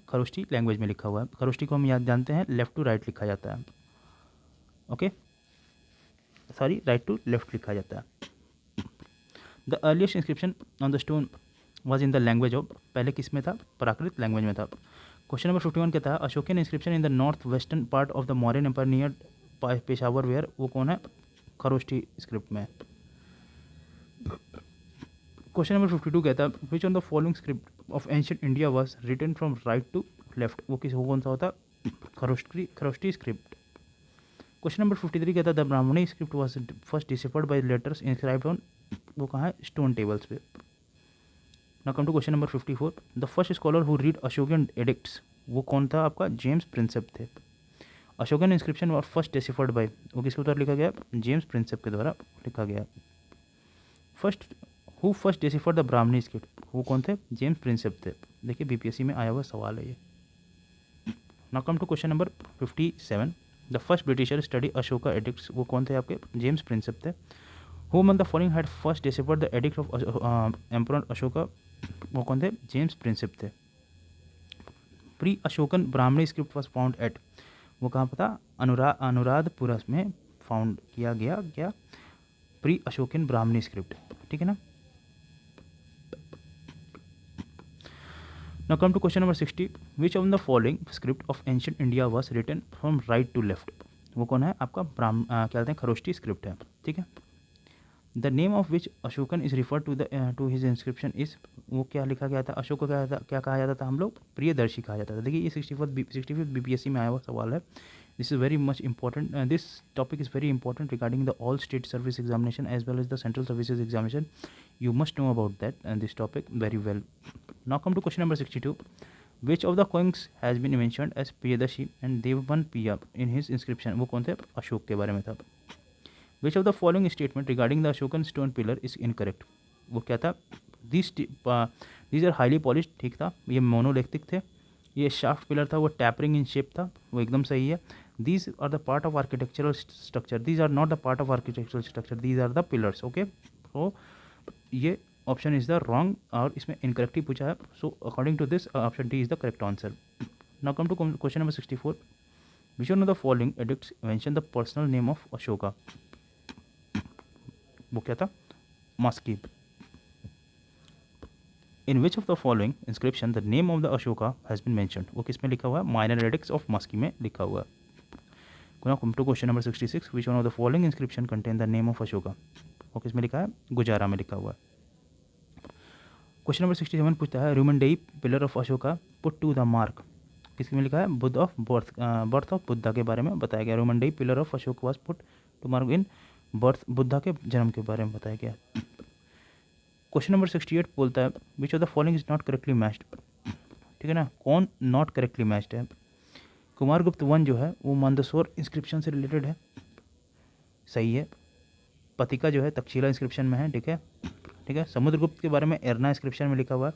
खरोष्टी लैंग्वेज में लिखा हुआ है. खरोष्टी को हम याद जानते हैं लेफ्ट टू राइट लिखा जाता है, okay, sorry right to left लिखा जाता है. The earliest inscription on the stone was in the language of, पहले किस में था, प्राकृत लैंग्वेज में था. क्वेश्चन नंबर 51 कहता है Ashokan inscription in the north western part of the Mauryan empire near Peshawar where, वो कौन है, खरोष्टी स्क्रिप्ट में. क्वेश्चन नंबर 52 कहता है which on the following script of ancient India was written from right to left, वो कौन सा होता, खरोष्टी स्क्रिप्ट. क्वेश्चन नंबर 53 कहता है the Brahmani script was first deciphered by letters inscribed on, वो कहाँ है, स्टोन टेबल्स पे. Now come to question number 54, the first scholar who read Ashokan edicts, वो कौन था आपका, जेम्स प्रिंसेप थे. अशोकन इंस्क्रिप्शन और फर्स्ट डिसिफर्ड बाय, वो किसके द्वारा लिखा गया, जेम्स प्रिंसेप के द्वारा लिखा गया. First deciphered the Brahmani script, वो कौन थे, जेम्स प्रिंसेप थे. देखिए बीपीएससी में आया हुआ सवाल है ये. Now come to question number 57, the first Britisher study Ashoka edicts, वो कौन थे आपके, जेम्स प्रिंसेप थे. Who among the following had first deciphered the edict of emperor Ashoka, वो कौन थे, जेम्स प्रिंसेप थे. Pre Ashokan Brahmani script was found at, वो कहाँ पर था, अनुराधपुरा में फाउंड किया गया क्या, प्री अशोकन ब्राह्मणी स्क्रिप्ट, ठीक है ना. Now come to question number 60. Which of the following script of ancient India was written from right to left? वो कौन है आपका, क्या कहते हैं, खरोष्टी स्क्रिप्ट है, ठीक है. The name of which Ashokan is refer to his inscription is, वो क्या लिखा गया था, अशोक को क्या कहा जाता था हम लोग, प्रियदर्शी कहा जाता था. देखिए ये 65th बीपीएससी में आया हुआ सवाल है. This is very much important, this topic is very important regarding the all state service examination as well as the central services examination. You must know about that and this topic very well. Now come to question number 62. Which of the kings has been mentioned as Priyadarshi and Devan Piya in his inscription? वो कौन थे, अशोक के बारे में था. Which of the following statement regarding the Ashokan stone pillar is incorrect? वो क्या था, these are highly polished, ठीक था, ये मोनोलिथिक थे. ये शाफ्ट पिलर था वो टैपरिंग इन शेप था, वो एकदम सही है. These are the part of architectural structure. These are not the part of architectural structure. These are the pillars. Okay. So ये ऑप्शन इज द रॉन्ग और इसमें इनकरेक्ट ही पूछा है. So according to this option D is the correct answer. Now come to question number 64. Which one of the following edicts mention the personal name of Ashoka, वो क्या था, Maski. In which of the following inscription the name of the Ashoka has been mentioned, वो किस में लिखा हुआ है, माइनर एडिक्ट्स ऑफ मस्की में लिखा हुआ है। Now come to question number 66, which one of the following inscription contain the name of Ashoka, वो किस में लिखा है, गुजारा में लिखा हुआ है। क्वेश्चन नंबर 67 पूछता है Rummindei pillar of Ashoka put to the mark, किसमें लिखा है, Buddh of birth of Buddha के बारे में बताया गया। Rummindei pillar of Ashok was put to mark in birth, Buddha के जन्म के बारे में बताया गया। क्वेश्चन नंबर 68 बोलता है which of the following is not correctly matched, ठीक है ना, कौन नॉट करेक्टली मैच्ड है। कुमारगुप्त वन जो है वो मंदसौर इंस्क्रिप्शन से रिलेटेड है, सही है। पतिका जो है तक्षशिला इंस्क्रिप्शन में है, ठीक है, ठीक है। समुद्रगुप्त के बारे में एरना इंस्क्रिप्शन में लिखा हुआ है,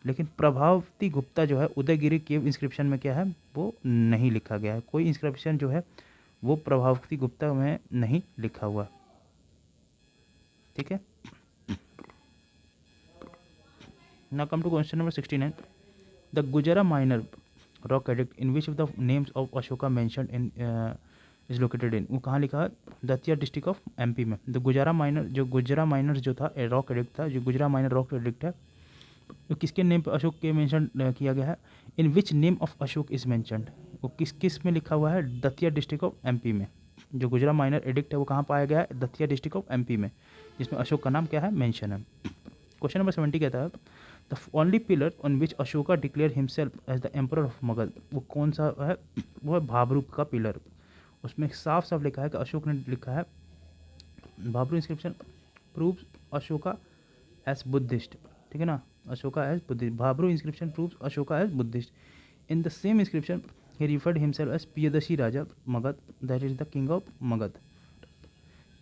लेकिन प्रभावती गुप्ता जो है उदयगिरी केव इंस्क्रिप्शन में क्या है, वो नहीं लिखा गया है। कोई इंस्क्रिप्शन जो है वो प्रभावती गुप्ता में नहीं लिखा हुआ, ठीक है। Now come to question number 69, the Gujarra minor rock edict in which of the names of Ashoka mentioned in is located in, वो कहाँ लिखा है, दतिया डिस्ट्रिक्ट ऑफ एमपी में। द गुजरा माइनर, जो गुजरा माइनर जो था रॉक एडिक्ट था, जो गुजरा माइनर रॉक एडिक्ट है, तो किसके नेम पे अशोक के मेंशन किया गया है, in which name of Ashok is mentioned, वो किस किस में लिखा हुआ है, दतिया डिस्ट्रिक्ट ऑफ एमपी में। जो गुजरा माइनर एडिक्ट है वो कहाँ पाया गया है, दतिया डिस्ट्रिक्ट ऑफ एमपी में, जिसमें अशोक का नाम क्या है, मेंशन है। क्वेश्चन नंबर 70 कहता है the only pillar on which Ashoka declare himself as the emperor of Magadh, वो कौन सा है, वो है भाबरू का पिलर। उसमें साफ साफ लिखा है कि अशोक ने लिखा है, Bhabru inscription proves Ashoka as Buddhist, ठीक है ना, Ashoka as Buddhist, Bhabru inscription proves Ashoka as Buddhist. In the same inscription he referred himself as Piyadashi Raja Magad, that is the king of Magad.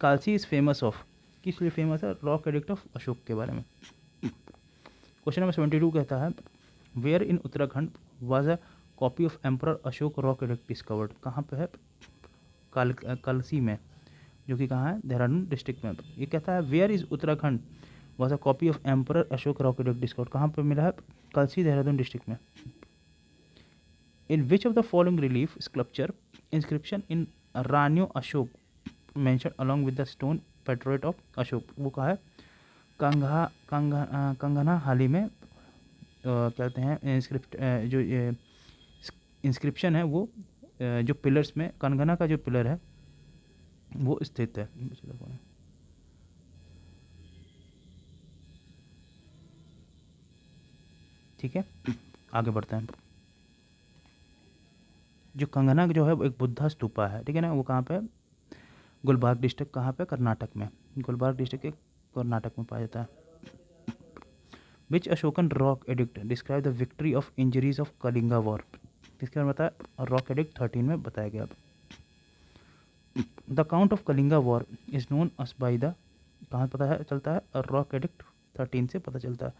Kalsi is famous of, किस लिए फेमस है, रॉक एडिक्ट ऑफ अशोक के बारे में। क्वेश्चन नंबर 72 कहता है where in Uttarakhand was a copy of emperor Ashok rock edict discovered, कहाँ पे है, कालसी में, जो कि कहाँ है, देहरादून डिस्ट्रिक्ट में। ये कहता है where is Uttarakhand was a copy of emperor Ashok rock edict discovered, कहाँ पे मिला है, कालसी देहरादून डिस्ट्रिक्ट में। In which of the following relief sculpture inscription in Ranyo Ashok mentioned along with the stone portrait of Ashok, वो कहा है, कंगना हाली में क्या कहते हैं जो इंस्क्रिप्शन है वो जो पिलर्स में कंगना का जो पिलर है वो स्थित है। ठीक है, आगे बढ़ते हैं। जो कंगना जो है वो एक बुद्धा स्तूपा है, ठीक है ना, वो कहाँ पे, गुलबर्ग डिस्ट्रिक्ट, कहाँ पे, कर्नाटक में, गुलबर्ग डिस्ट्रिक्ट के कर्नाटक में पाया जाता है। Which Ashokan rock edict describe the victory of injuries of Kalinga war, इसके बारे में बताया, रॉक एडिक्ट 13 में बताया गया। The count of Kalinga war is known us by the, कहाँ पता है चलता है, और रॉक एडिक्ट 13 से पता चलता है,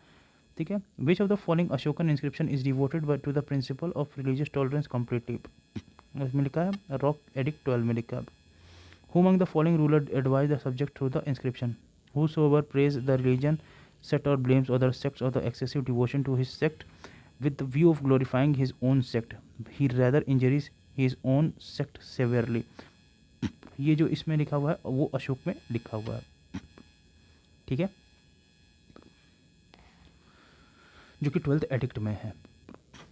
ठीक है। Which of the following Ashokan inscription is devoted to the principle of religious tolerance completely, उसमें लिखा है रॉक एडिक्ट 12 में लिखा है। Who among the following ruler advise the subject through the inscription, whosoever praise the religion sect or blames other sects or the excessive devotion to his sect with the view of glorifying his own sect, he rather injures his own sect severely। ये जो इसमें लिखा हुआ है वो अशोक में लिखा हुआ है, ठीक है, जो कि 12th एडिक्ट में है।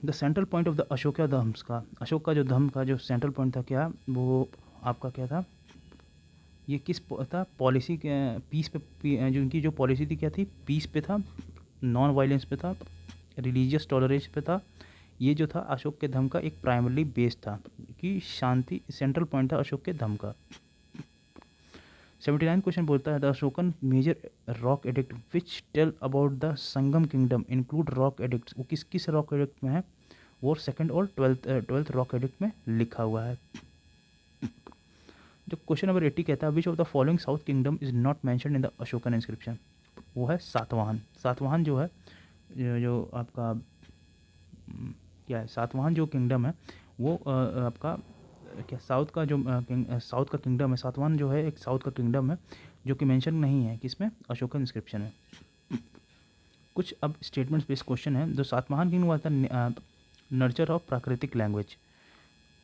The central point of the Ashoka dhammas का, अशोक का जो धम्म का जो सेंट्रल पॉइंट था क्या, वो आपका क्या था, ये किस था, पॉलिसी के पीस पे, जो उनकी जो पॉलिसी थी क्या थी, पीस पे था, नॉन वायलेंस पे था, रिलीजियस टॉलरेंस पे था। ये जो था अशोक के धम्म का एक प्राइमरी बेस था कि शांति सेंट्रल पॉइंट था अशोक के धम्म का। 79 क्वेश्चन बोलता है the Ashokan major rock edict which tell about the Sangam kingdom include rock edicts, वो किस किस रॉक एडिक्ट में है, वो सेकंड और 12th रॉक एडिक्ट में लिखा हुआ है। जो क्वेश्चन नंबर 80 कहता है which of the following south kingdom is not mentioned in the Ashokan inscription, वो है सातवाहन। सातवाहन जो है जो आपका क्या है, सातवाहन जो किंगडम है वो आपका क्या, साउथ का जो साउथ का किंगडम है, सातवाहन जो है एक साउथ का किंगडम है जो कि मेंशन नहीं है किसमें, अशोकन इंस्क्रिप्शन है। कुछ अब स्टेटमेंट्स बेस्ड क्वेश्चन है। जो सातवाहन किंग हुआ था नर्चर ऑफ प्राकृतिक लैंग्वेज,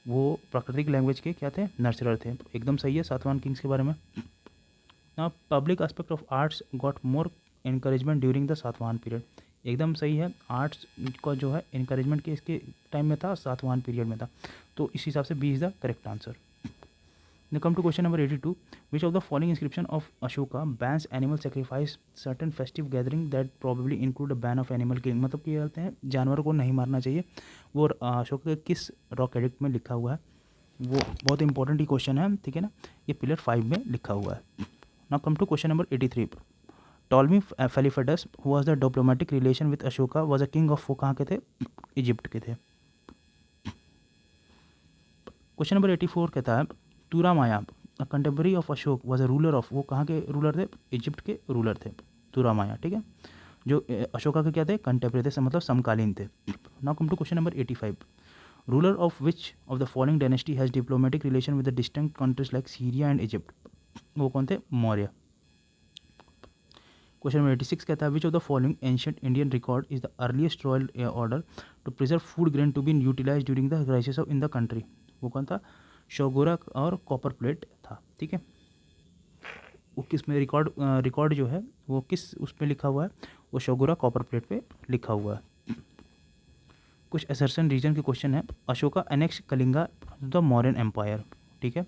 वो प्राकृतिक लैंग्वेज के क्या थे, नर्चरर थे, एकदम सही है सातवाहन किंग्स के बारे में। ना public aspect of arts got more encouragement during the Satavahana period, एकदम सही है। आर्ट्स का जो है इनकरेजमेंट के इसके टाइम में था, सातवाहन पीरियड में था, तो इस हिसाब से B is the correct answer. Now come to question number 82. Which of the following inscription of Ashoka bans animal sacrifice certain festive gathering that probably include a ban of animal killing? मतलब कि ये कहते हैं जानवरों को नहीं मारना चाहिए, वो अशोक के किस रॉक एडिक्ट में लिखा हुआ है? वो बहुत इंपॉर्टेंट ही क्वेश्चन है, ठीक है ना, ये पिलर 5 में लिखा हुआ है। Now come to question number 83. Ptolemy Philadelphus who was the diplomatic relation with Ashoka was a king of, वो कहाँ के थे? इजिप्ट के थे। क्वेश्चन नंबर 84 कहता है Turamaya a contemporary of Ashok was a ruler of, वो कहाँ के रूलर थे? इजिप्ट के रूलर थे तुरामाया, ठीक है, जो अशोका के क्या थे? कंटेम्पररी थे, मतलब समकालीन थे। Now come to question number 85. Ruler of which of the following dynasty has diplomatic relation with the distinct countries like Syria and Egypt? वो कौन थे? मौर्य। क्वेश्चन नंबर 86 कहता है which of the following ancient Indian record is the earliest royal order to preserve food grain to be utilize during the crisis of in the country? वो कौन था? शोगोरा और कॉपर प्लेट था, ठीक है। वो किस में रिकॉर्ड जो है वो किस उस पर लिखा हुआ है? वो शोगोरा कॉपर प्लेट पे लिखा हुआ है। कुछ असर्शन रीजन के क्वेश्चन है। Ashoka annex Kalinga the Mauryan empire, ठीक है।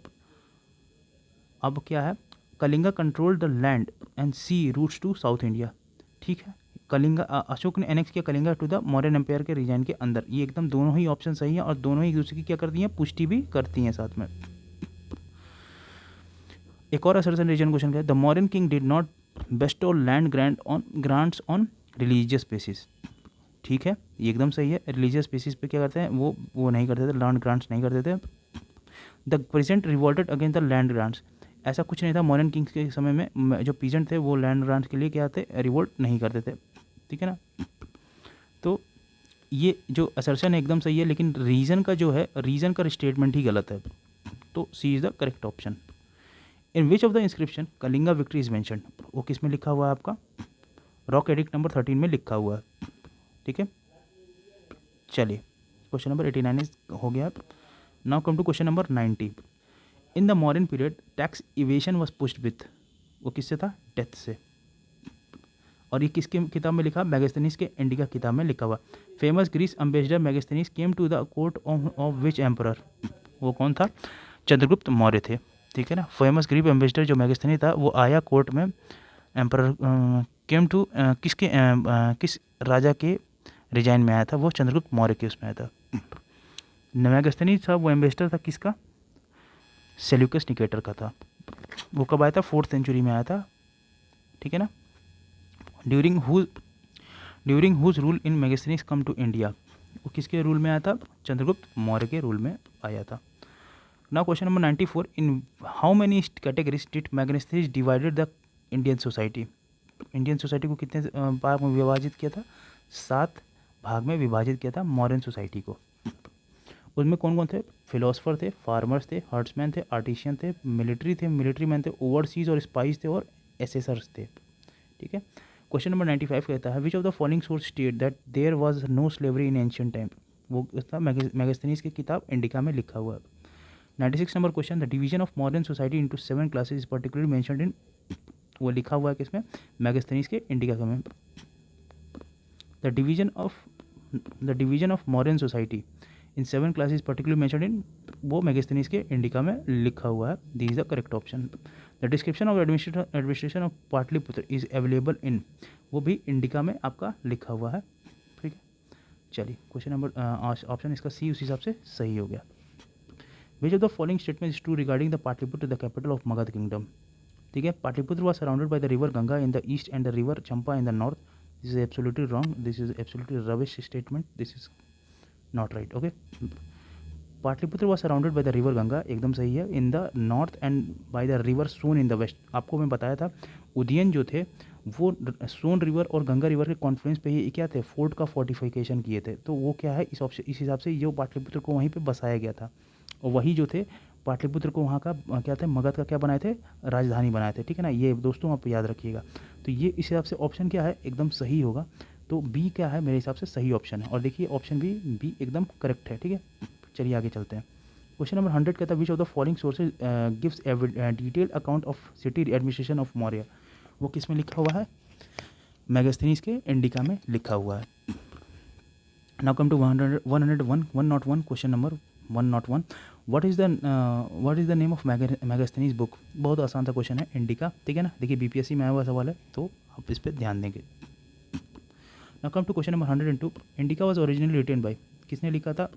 अब क्या है? Kalinga control the land and sea routes to south India, ठीक है। कलिंगा अशोक ने एनेक्स किया Kalinga to the Mauryan empire के रीजन के अंदर। ये एकदम दोनों ही ऑप्शन सही है और दोनों ही एक दूसरे की क्या करती हैं? पुष्टि भी करती हैं साथ में। एक और असर्शन रीजन क्वेश्चन का है the Mauryan king did not Bairstow land grants on religious basis, ठीक है, ये एकदम सही है। रिलीजियस बेसिस पे क्या करते हैं? वो नहीं करते थे, लैंड ग्रांट्स नहीं करते थे। The present revolted against the land grants, ऐसा कुछ नहीं था मॉडर्न किंग्स के समय में, जो पीजेंट थे वो लैंड ग्रांट्स के लिए क्या थे? रिवोल्ट नहीं करते थे, ठीक है ना। तो ये जो असर्शन है एकदम सही है, लेकिन रीज़न का जो है, रीज़न का स्टेटमेंट ही गलत है, तो C is the correct option. In which of the inscription Kalinga victory is mention? वो किस में लिखा हुआ है आपका? रॉक एडिक्ट नंबर 13 में लिखा हुआ है, ठीक है। चलिए क्वेश्चन नंबर 89 हो गया। Now come to question number 90. In the modern period tax evasion was pushed with, वो किससे था? डेथ से। और ये किसके किताब में लिखा? मैगस्थनीज के इंडिका किताब में लिखा हुआ। Famous Greece ambassador Megasthenes came to the court of which emperor? वो कौन था? चंद्रगुप्त मौर्य थे, ठीक है ना। फेमस ग्रीक एम्बेसडर जो मैगस्थनी था वो आया कोर्ट में, एम्परर केम टू किसके किस राजा के रिजाइन में आया था? वो चंद्रगुप्त मौर्य के उसमें आया था। मैगस्थनी था वो एम्बेसडर था किसका? सेल्यूकस निकेटर का था। वो कब आया था? 4th सेंचुरी में आया था, ठीक है ना। During whose rule in Megasthenes come to India? वो किसके रूल में आया था? चंद्रगुप्त मौर्य के रूल में आया था। Now question number 94. In how many categories did Megasthenes divided the Indian society? Indian society को कितने भाग में विभाजित किया था? 7 भाग में विभाजित किया था मॉडर्न सोसाइटी को। उसमें कौन कौन थे? फिलोसफर थे, फार्मर्स थे, हर्ट्समैन थे, आर्टिशियन थे, मिलिट्री मैन थे, ओवरसीज और स्पाइस थे, और एसेसर्स थे, ठीक है। क्वेश्चन नंबर 95 कहता है which of the following source state that there was no slavery in ancient time? वो था मैगस्थनीज की किताब इंडिका में लिखा हुआ है। 96 number question the division of modern society into 7 classes particularly mentioned in, वो लिखा हुआ है किसमें? मैगस्थनीज के इंडिका में। The division of modern society in 7 classes particularly mentioned in, वो मैगस्थनीज के इंडिका में लिखा हुआ है। This is the correct option. The description of administration of Pataliputra is available in, वो भी इंडिका में आपका लिखा हुआ है, ठीक है। चलिए क्वेश्चन नंबर ऑप्शन इसका सी उस हिसाब से सही हो गया। Which of the following statement is true regarding the Pataliputra the capital of Magadh kingdom? ठीक है, Pataliputra was surrounded by the river Ganga in the east and the river Champa in the north. This is absolutely wrong, this is absolutely rubbish statement, this is not right, okay. पाटलिपुत्र was surrounded by the river गंगा, एकदम सही है, in the north and by the river Son in the west. आपको मैं बताया था उदयन जो थे वो सोन रिवर और गंगा रिवर के कॉन्फ्लुएंस पे ही क्या थे? फोर्ट का फोर्टिफिकेशन किए थे, तो वो क्या है इस हिसाब से जो पाटलिपुत्र को वहीं पे बसाया गया था, और वही जो थे पाटलिपुत्र को वहाँ का क्या थे? मगध का क्या बनाए थे? राजधानी बनाए थे, ठीक है ना। ये दोस्तों आप याद रखिएगा। तो ये इस हिसाब से ऑप्शन क्या है? एकदम सही होगा। तो बी क्या है? मेरे हिसाब से सही ऑप्शन है, और देखिए ऑप्शन बी एकदम करेक्ट है, ठीक है। चलिए आगे चलते हैं। क्वेश्चन नंबर 100 कहता है which of the following sources gives detail account of city administration of Maurya? वो किस में लिखा हुआ है? मेगास्थनीज के इंडिका में लिखा हुआ है। Now come to 101 question number 101। What is the name of Megasthenes book. बहुत आसान सा क्वेश्चन है, इंडिका, ठीक है ना। देखिए बीपीएससी में आया हुआ सवाल है तो आप इस पर ध्यान देंगे। Now come to question number 102। Indica was originally written by, किसने लिखा था,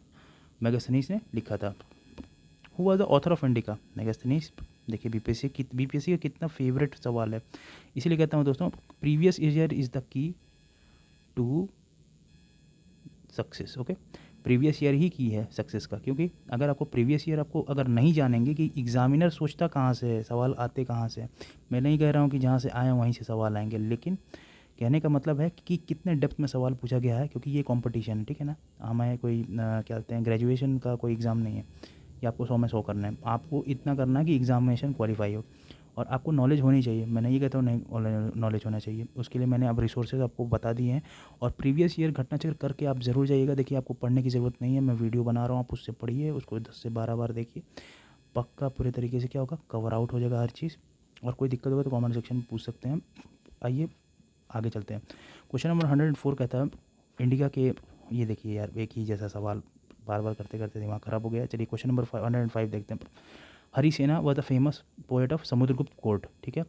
मेगास्थनीज ने लिखा था। Who was the author of Indica, Megasthenes. देखिए बीपीएससी का कितना फेवरेट सवाल है, इसीलिए कहता हूँ दोस्तों previous year is the key to success. Okay, previous year ही की है सक्सेस का, क्योंकि अगर आपको प्रीवियस ईयर आपको अगर नहीं जानेंगे कि एग्जामिनर सोचता कहाँ से है, सवाल आते कहाँ से हैं। मैं नहीं कह रहा हूँ कि जहाँ से आए वहीं से सवाल आएंगे, लेकिन कहने का मतलब है कि कितने डेप्थ में सवाल पूछा गया है, क्योंकि ये कंपटीशन है, ठीक है ना। हमें कोई क्या कहते हैं ग्रेजुएशन का कोई एग्ज़ाम नहीं है, ये आपको 100 में 100 करना है। आपको इतना करना है कि एग्जामिनेशन क्वालिफाई हो, और आपको नॉलेज होनी चाहिए। मैं नहीं कहता हूँ नहीं नॉलेज होना चाहिए, उसके लिए मैंने अब रिसोर्सेज आपको बता दिए हैं। और प्रीवियस ईयर घटना चक्र करके आप ज़रूर जाइएगा। देखिए आपको पढ़ने की ज़रूरत नहीं है, मैं वीडियो बना रहा हूँ, आप उससे पढ़िए, उसको 10 से 12 बार देखिए, पक्का पूरे तरीके से क्या होगा, कवर आउट हो जाएगा हर चीज़। और कोई दिक्कत होगा तो कमेंट सेक्शन में पूछ सकते हैं। आइए आगे चलते हैं। क्वेश्चन नंबर 104 कहता है इंडिका के, ये देखिए यार एक ही जैसा सवाल बार बार करते करते दिमाग खराब हो गया। चलिए क्वेश्चन नंबर 105 देखते हैं। Harisena was the famous poet of Samudragupta court, ठीक है।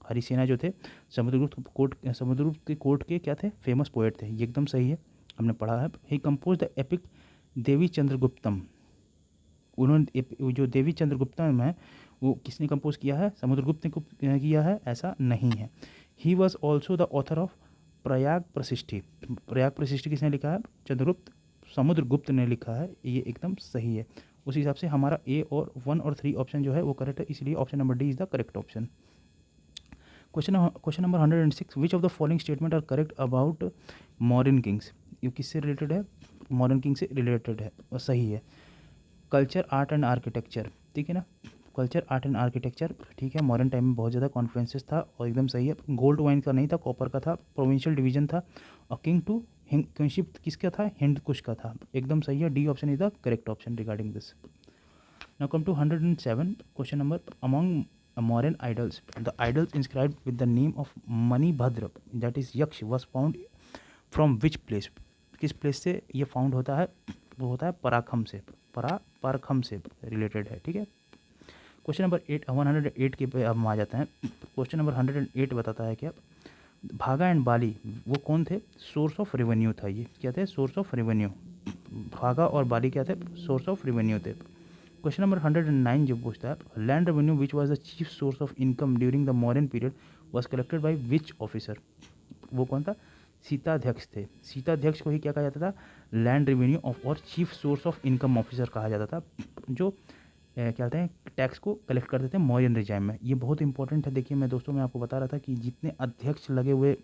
हरिसेना जो थे समुद्रगुप्त के कोर्ट के क्या थे, फेमस पोएट थे, ये एकदम सही है, हमने पढ़ा है। ही कंपोज द एपिक देवी चंद्रगुप्तम। उन्होंने जो देवी चंद्रगुप्तम है वो किसने कंपोज किया है, समुद्रगुप्त ने किया है, ऐसा नहीं है। He was also the author of Prayag Prashasti. Prayag Prashasti किसने लिखा है, समुद्रगुप्त ने लिखा है, ये एकदम सही है। उस हिसाब से हमारा ए और 1 और 3 ऑप्शन जो है वो करेक्ट है, इसलिए option number D is the correct option. Question number 106। Which of the following statement are correct about modern kings. ये किससे रिलेटेड है, मॉडर्न किंग से रिलेटेड है और सही है। कल्चर आर्ट एंड आर्किटेक्चर, ठीक है ना, कल्चर आर्ट एंड आर्किटेक्चर, ठीक है। मॉडर्न टाइम में बहुत ज़्यादा कॉन्फ्लुएंसेस था और एकदम सही है। गोल्ड वाइन का नहीं था, कॉपर का था। प्रोविंशियल डिवीजन था। और किंग टू किंगशिप किसका था, हिंद कुश का था, एकदम सही है। D option is the correct option regarding this. Now come to 107 question number. Among modern idols the idols inscribed with the name of Manibhadra that is yaksha was found from which place. किस प्लेस से ये फाउंड होता है, वो होता है पराखम से, पराखम से रिलेटेड है, ठीक है। क्वेश्चन नंबर 108 के पे अब हम आ जाते हैं। क्वेश्चन नंबर 108 बताता है क्या, भागा एंड बाली वो कौन थे, सोर्स ऑफ रेवेन्यू था, ये क्या थे, सोर्स ऑफ रेवेन्यू। भागा और बाली क्या थे, सोर्स ऑफ रेवेन्यू थे। क्वेश्चन नंबर 109 जो पूछता है land revenue which was the chief source of income during the modern period was collected by which officer. वो कौन था, सीताध्यक्ष थे। सीताध्यक्ष को ही क्या कहा जाता था, लैंड रेवेन्यू ऑफ और chief source of income officer कहा जाता था, जो क्या कहते हैं टैक्स को कलेक्ट करते थे मौर्यन रिजाइम में। ये बहुत इंपॉर्टेंट है। देखिए मैं दोस्तों मैं आपको बता रहा था कि जितने अध्यक्ष लगे हुए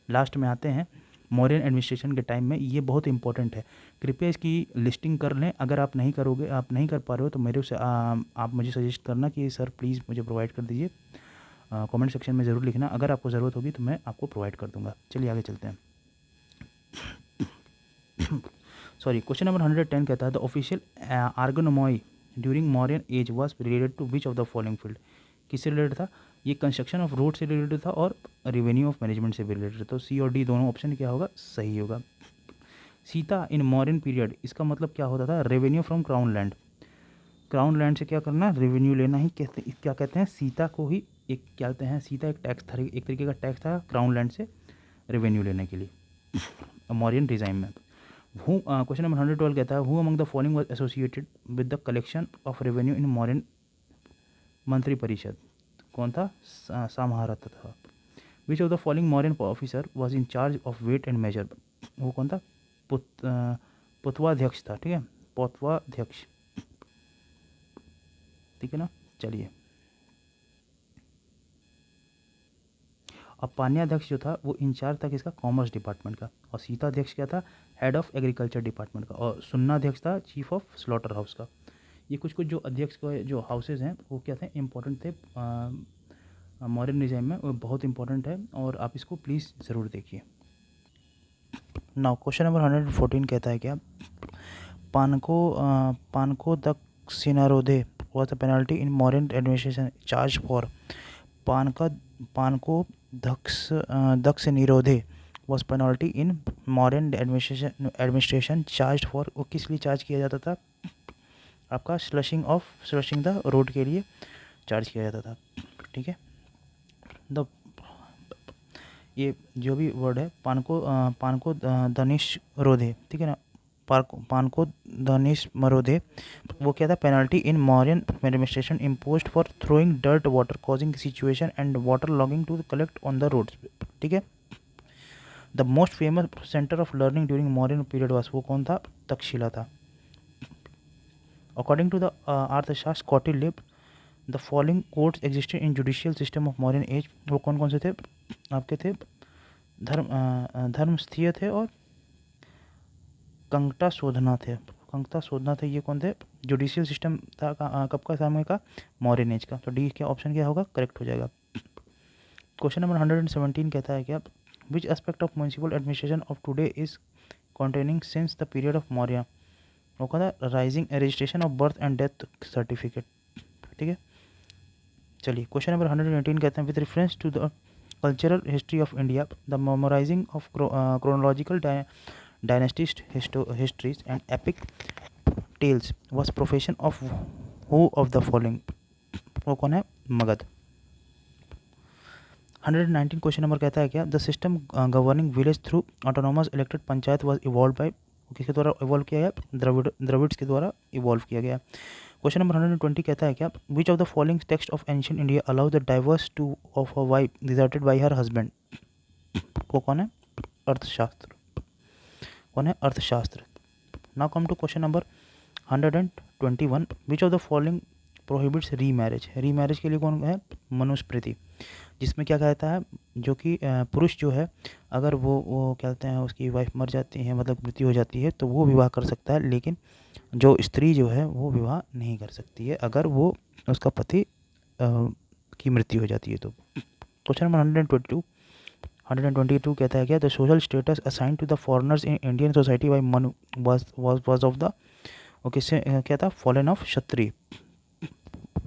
लास्ट में आते हैं मौर्यन एडमिनिस्ट्रेशन के टाइम में, ये बहुत इंपॉर्टेंट है। कृपया इसकी लिस्टिंग कर लें। अगर आप नहीं करोगे, आप नहीं कर पा रहे हो तो मेरे से आप मुझे सजेस्ट करना कि सर प्लीज़ मुझे प्रोवाइड कर दीजिए। कमेंट सेक्शन में ज़रूर लिखना, अगर आपको ज़रूरत होगी तो मैं आपको प्रोवाइड कर दूंगा। चलिए आगे चलते हैं। सॉरी, क्वेश्चन नंबर 110 कहता है द ऑफिशियल आर्गोनोमॉई during modern age was related to which of the following field. किससे रिलेटेड था, ये कंस्ट्रक्शन ऑफ रोड से रिलेटेड था और रेवेन्यू ऑफ मैनेजमेंट से भी रिलेटेड। तो सी और डी दोनों ऑप्शन क्या होगा, सही होगा। सीता इन मॉडर्न पीरियड, इसका मतलब क्या होता था, revenue from crown land. Crown land से क्या करना, रेवेन्यू लेना ही कहते, क्या कहते हैं, सीता को ही एक क्या कहते हैं, सीता एक टैक्स था, एक तरीके का टैक्स था क्राउन लैंड से रेवेन्यू लेने के लिए मॉडर्न डिज़ाइन में। क्वेश्चन नंबर 112 कहता है who among the following was associated with the collection of revenue in modern मंत्री परिषद। कौन था, सामहारत था। Which of the following modern officer was in charge of weight and measure. वो कौन था, पुतवाध्यक्ष था, ठीक है, पौतवाध्यक्ष, ठीक है ना। चलिए, अब पान्याध्यक्ष जो था वो इंचार्ज था किसका, कॉमर्स डिपार्टमेंट का। और सीताध्यक्ष क्या था, हेड ऑफ एग्रीकल्चर डिपार्टमेंट का। और सुन्नाध्यक्ष था चीफ ऑफ स्लॉटर हाउस का। ये कुछ कुछ जो अध्यक्ष के जो हाउसेज हैं वो क्या थे, इंपॉर्टेंट थे मॉडर्न डिजाइन में, वो बहुत इंपॉर्टेंट है और आप इसको प्लीज़ ज़रूर देखिए। नाउ क्वेश्चन नंबर 114 कहता है क्या, पानको दक्षिणारोधे was the penalty in modern administration charge for. पानको दक्ष निरोधे was penalty in modern administration charge for, वो किस लिए चार्ज किया जाता था? आपका स्लशिंग द रोड के लिए चार्ज किया जाता था। ठीक है, द ये जो भी वर्ड है पानको दनिश रोधे, ठीक है ना, पानको दनिश मरोधे, वो क्या था? Penalty in modern administration imposed for throwing dirt water causing situation and water logging to collect on the roads. ठीक है, the most famous centre of learning during modern period was, वो कौन था? तक्षशिला था। अकॉर्डिंग टू द अर्थशास्त्र Kautilya, the following courts existed in judicial system of modern age, वो कौन कौन से थे? आपके थे धर्मस्थीय थे और कंकटा शोधना थे। ये कौन थे? जुडिशियल सिस्टम था कब का समय का? मॉडर्न एज का। तो डी क्या ऑप्शन क्या होगा? करेक्ट हो जाएगा। क्वेश्चन नंबर 117 कहता है क्या? Which aspect of municipal administration of today is continuing since the period of Maurya, वो कहता है raising registration of birth and death certificate. ठीक है, चलिए क्वेश्चन नंबर 118 कहते हैं with reference to the cultural history of India the memorising of chronological dynasties histories and epic tales was profession of who of the following, वो कौन है? मगध। 119 क्वेश्चन नंबर कहता है क्या? The system governing village through autonomous elected panchayat was evolve bye, किसके द्वारा इवॉल्व किया गया? द्रविड्स के द्वारा इवॉल्व किया गया। क्वेश्चन नंबर 120 कहता है क्या? Which of the following text of ancient India allow the divorce to of a wife deserted by her husband, वो कौन है? अर्थशास्त्र। कौन है? Arthashastra. Now come to question number 121, which of the following prohibits remarriage, remarriage के लिए कौन है? मनुस्मृति, जिसमें क्या कहता है? जो कि पुरुष जो है अगर वो क्या कहते हैं उसकी वाइफ मर जाती है, मतलब मृत्यु हो जाती है, तो वो विवाह कर सकता है, लेकिन जो स्त्री जो है वो विवाह नहीं कर सकती है अगर वो उसका पति की मृत्यु हो जाती है तो। क्वेश्चन नंबर 122 कहता है क्या? The social status assign to the foreigners in Indian society by Manu was of the, okay से क्या था? Fallen of Kshatriya.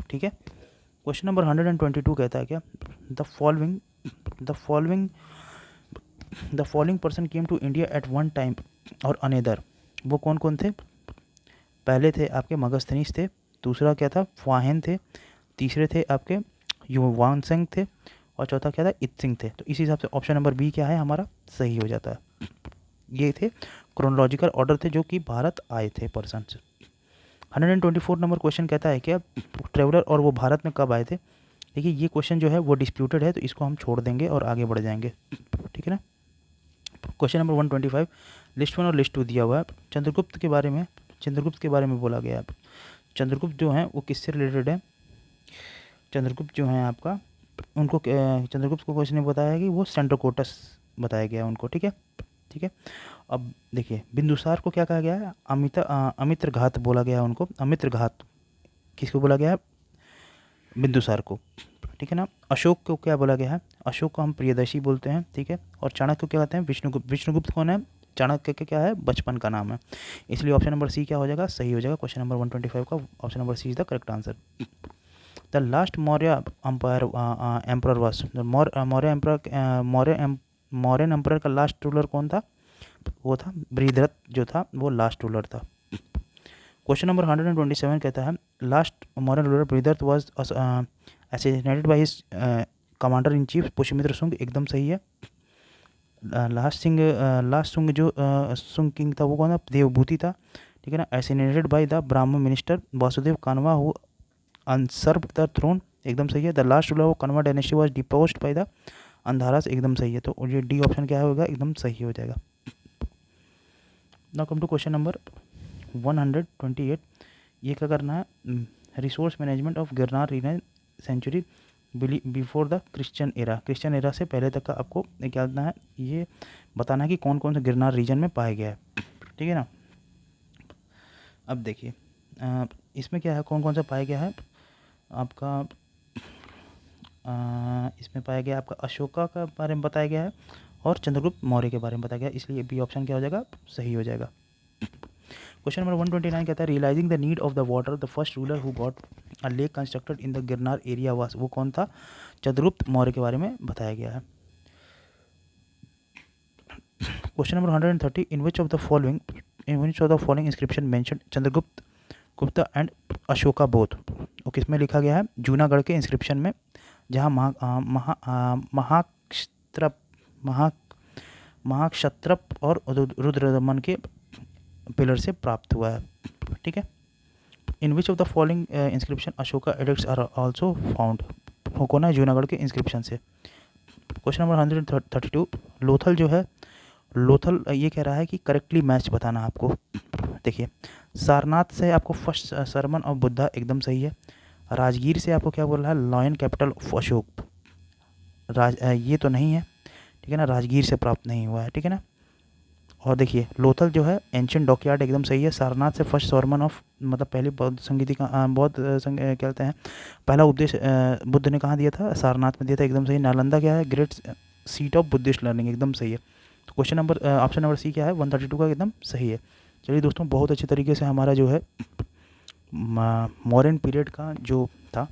ठीक है, क्वेश्चन नंबर 122 कहता है क्या? The following person came to India at one time और अनेदर, वो कौन कौन थे? पहले थे आपके मगस्थनीस थे, दूसरा क्या था? फाहिन थे, तीसरे थे आपके युवानसेंग थे, और चौथा क्या था? इत्सिंग थे। तो इस हिसाब से ऑप्शन नंबर बी क्या है हमारा? सही हो जाता है। ये थे क्रोनोलॉजिकल ऑर्डर थे जो कि भारत आए थे पर्सन। 124 नंबर क्वेश्चन कहता है कि ट्रेवलर और वो भारत में कब आए थे? देखिए ये क्वेश्चन जो है वो डिस्प्यूटेड है, तो इसको हम छोड़ देंगे और आगे बढ़ जाएंगे। ठीक है ना। क्वेश्चन नंबर 125, लिस्ट 1 और लिस्ट 2 दिया हुआ है। चंद्रगुप्त के बारे में बोला गया है। चंद्रगुप्त जो हैं वो किससे रिलेटेड है? चंद्रगुप्त जो हैं आपका, उनको चंद्रगुप्त को क्वेश्चन ने बताया है कि वो सेंट्रोकोटस बताया गया है उनको। ठीक है। अब देखिए बिंदुसार को क्या कहा गया है? अमित्र घात बोला गया है उनको। अमित्र घात किसको बोला गया है? बिंदुसार को। ठीक है ना। अशोक को क्या बोला गया है? अशोक को हम प्रियदर्शी बोलते हैं। ठीक है। और चाणक्य को क्या कहते हैं? विष्णुगुप्त। विष्णुगुप्त कौन है? चाणक्य के क्या है? बचपन का नाम है। इसलिए ऑप्शन नंबर सी क्या हो जाएगा? सही हो जाएगा। क्वेश्चन नंबर 125 का option number C is the correct answer. The last Maurya emperor was, Mauryan emperor का लास्ट रूलर कौन था? वो था बृहद्रथ जो था वो लास्ट रूलर था। क्वेश्चन नंबर 127 कहता है last modern ruler Brihadratha was assassinated by his commander in chief Pushyamitra Shunga, एकदम सही है। लास्ट शुंग जो शुंग किंग था वो कौन था? देवभूति था। ठीक है ना। असैसिनेटेड बाय द ब्राह्मण मिनिस्टर वासुदेव कानवा हु अनसर्व द थ्रोन, एकदम सही है। द लास्ट रूलर ऑफ कनवा dynasty was deposed by the अंधारास, एकदम सही है। तो ये डी ऑप्शन क्या होगा? एकदम सही हो जाएगा। Now come to question number 128, ये क्या करना है? Resource management of Girnar region century before the Christian era, Christian era से पहले तक का आपको क्या करना है? ये बताना है कि कौन कौन से गिरनार रीजन में पाया गया है। ठीक है ना। अब देखिए इसमें क्या है, कौन कौन सा पाया गया है आपका? इसमें पाया गया आपका अशोका का बारे में बताया गया है और चंद्रगुप्त मौर्य के बारे में बताया गया, इसलिए बी ऑप्शन क्या हो जाएगा? सही हो जाएगा। क्वेश्चन नंबर 129 कहता है realising the need of the water the first ruler who got a lake constructed in the Girnar area was, वो कौन था? चंद्रगुप्त मौर्य के बारे में बताया गया है। Question number 130, in which of the following inscription mention Chandragupta Gupta and Ashoka both. वो किसमें लिखा गया है? जूनागढ़ के इंस्क्रिप्शन में, जहाँ महाक्षत्रप और रुद्रदमन के पिलर से प्राप्त हुआ है। ठीक है। In which of the following inscription Ashoka edicts are also found. वो कौन है? जूनागढ़ के इंस्क्रिप्शन से। क्वेश्चन नंबर 132, लोथल जो है, लोथल ये कह रहा है कि करेक्टली मैच बताना आपको। देखिए, सारनाथ से आपको फर्स्ट सरमन ऑफ बुद्धा एकदम सही है। राजगीर से आपको क्या बोल रहा है? Lion capital of Ashok. ये तो नहीं है, ठीक है ना, राजगीर से प्राप्त नहीं हुआ है, ठीक है ना। और देखिए, लोथल जो है एंशियंट डॉकयार्ड एकदम सही है। सारनाथ से फर्स्ट सरमन ऑफ, मतलब पहली बौद्ध संगीति का क्या कहते हैं, पहला उपदेश बुद्ध ने कहाँ दिया था? सारनाथ में दिया था, एकदम सही। नालंदा क्या है? Great seat of Buddhist learning, एकदम सही है। तो question number option number C क्या है? 132 का एकदम सही है। चलिए दोस्तों, बहुत अच्छे तरीके से हमारा जो है मॉडर्न पीरियड का जो था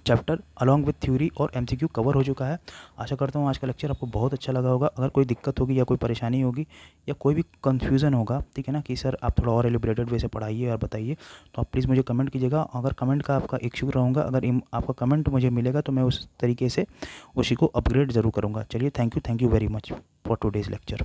चैप्टर अलॉन्ग विथ थ्योरी और एमसीक्यू कवर हो चुका है। आशा करता हूँ आज का लेक्चर आपको बहुत अच्छा लगा होगा। अगर कोई दिक्कत होगी या कोई परेशानी होगी या कोई भी कन्फ्यूज़न होगा, ठीक है ना, कि सर आप थोड़ा और एलिब्रेटेड वे से पढ़ाइए और बताइए, तो आप प्लीज़ मुझे कमेंट कीजिएगा। अगर कमेंट का आपका इच्छुक रहूँगा, अगर आपका कमेंट मुझे मिलेगा तो मैं उस तरीके से उसी को अपग्रेड ज़रूर करूँगा। चलिए, thank you very much for today's lecture.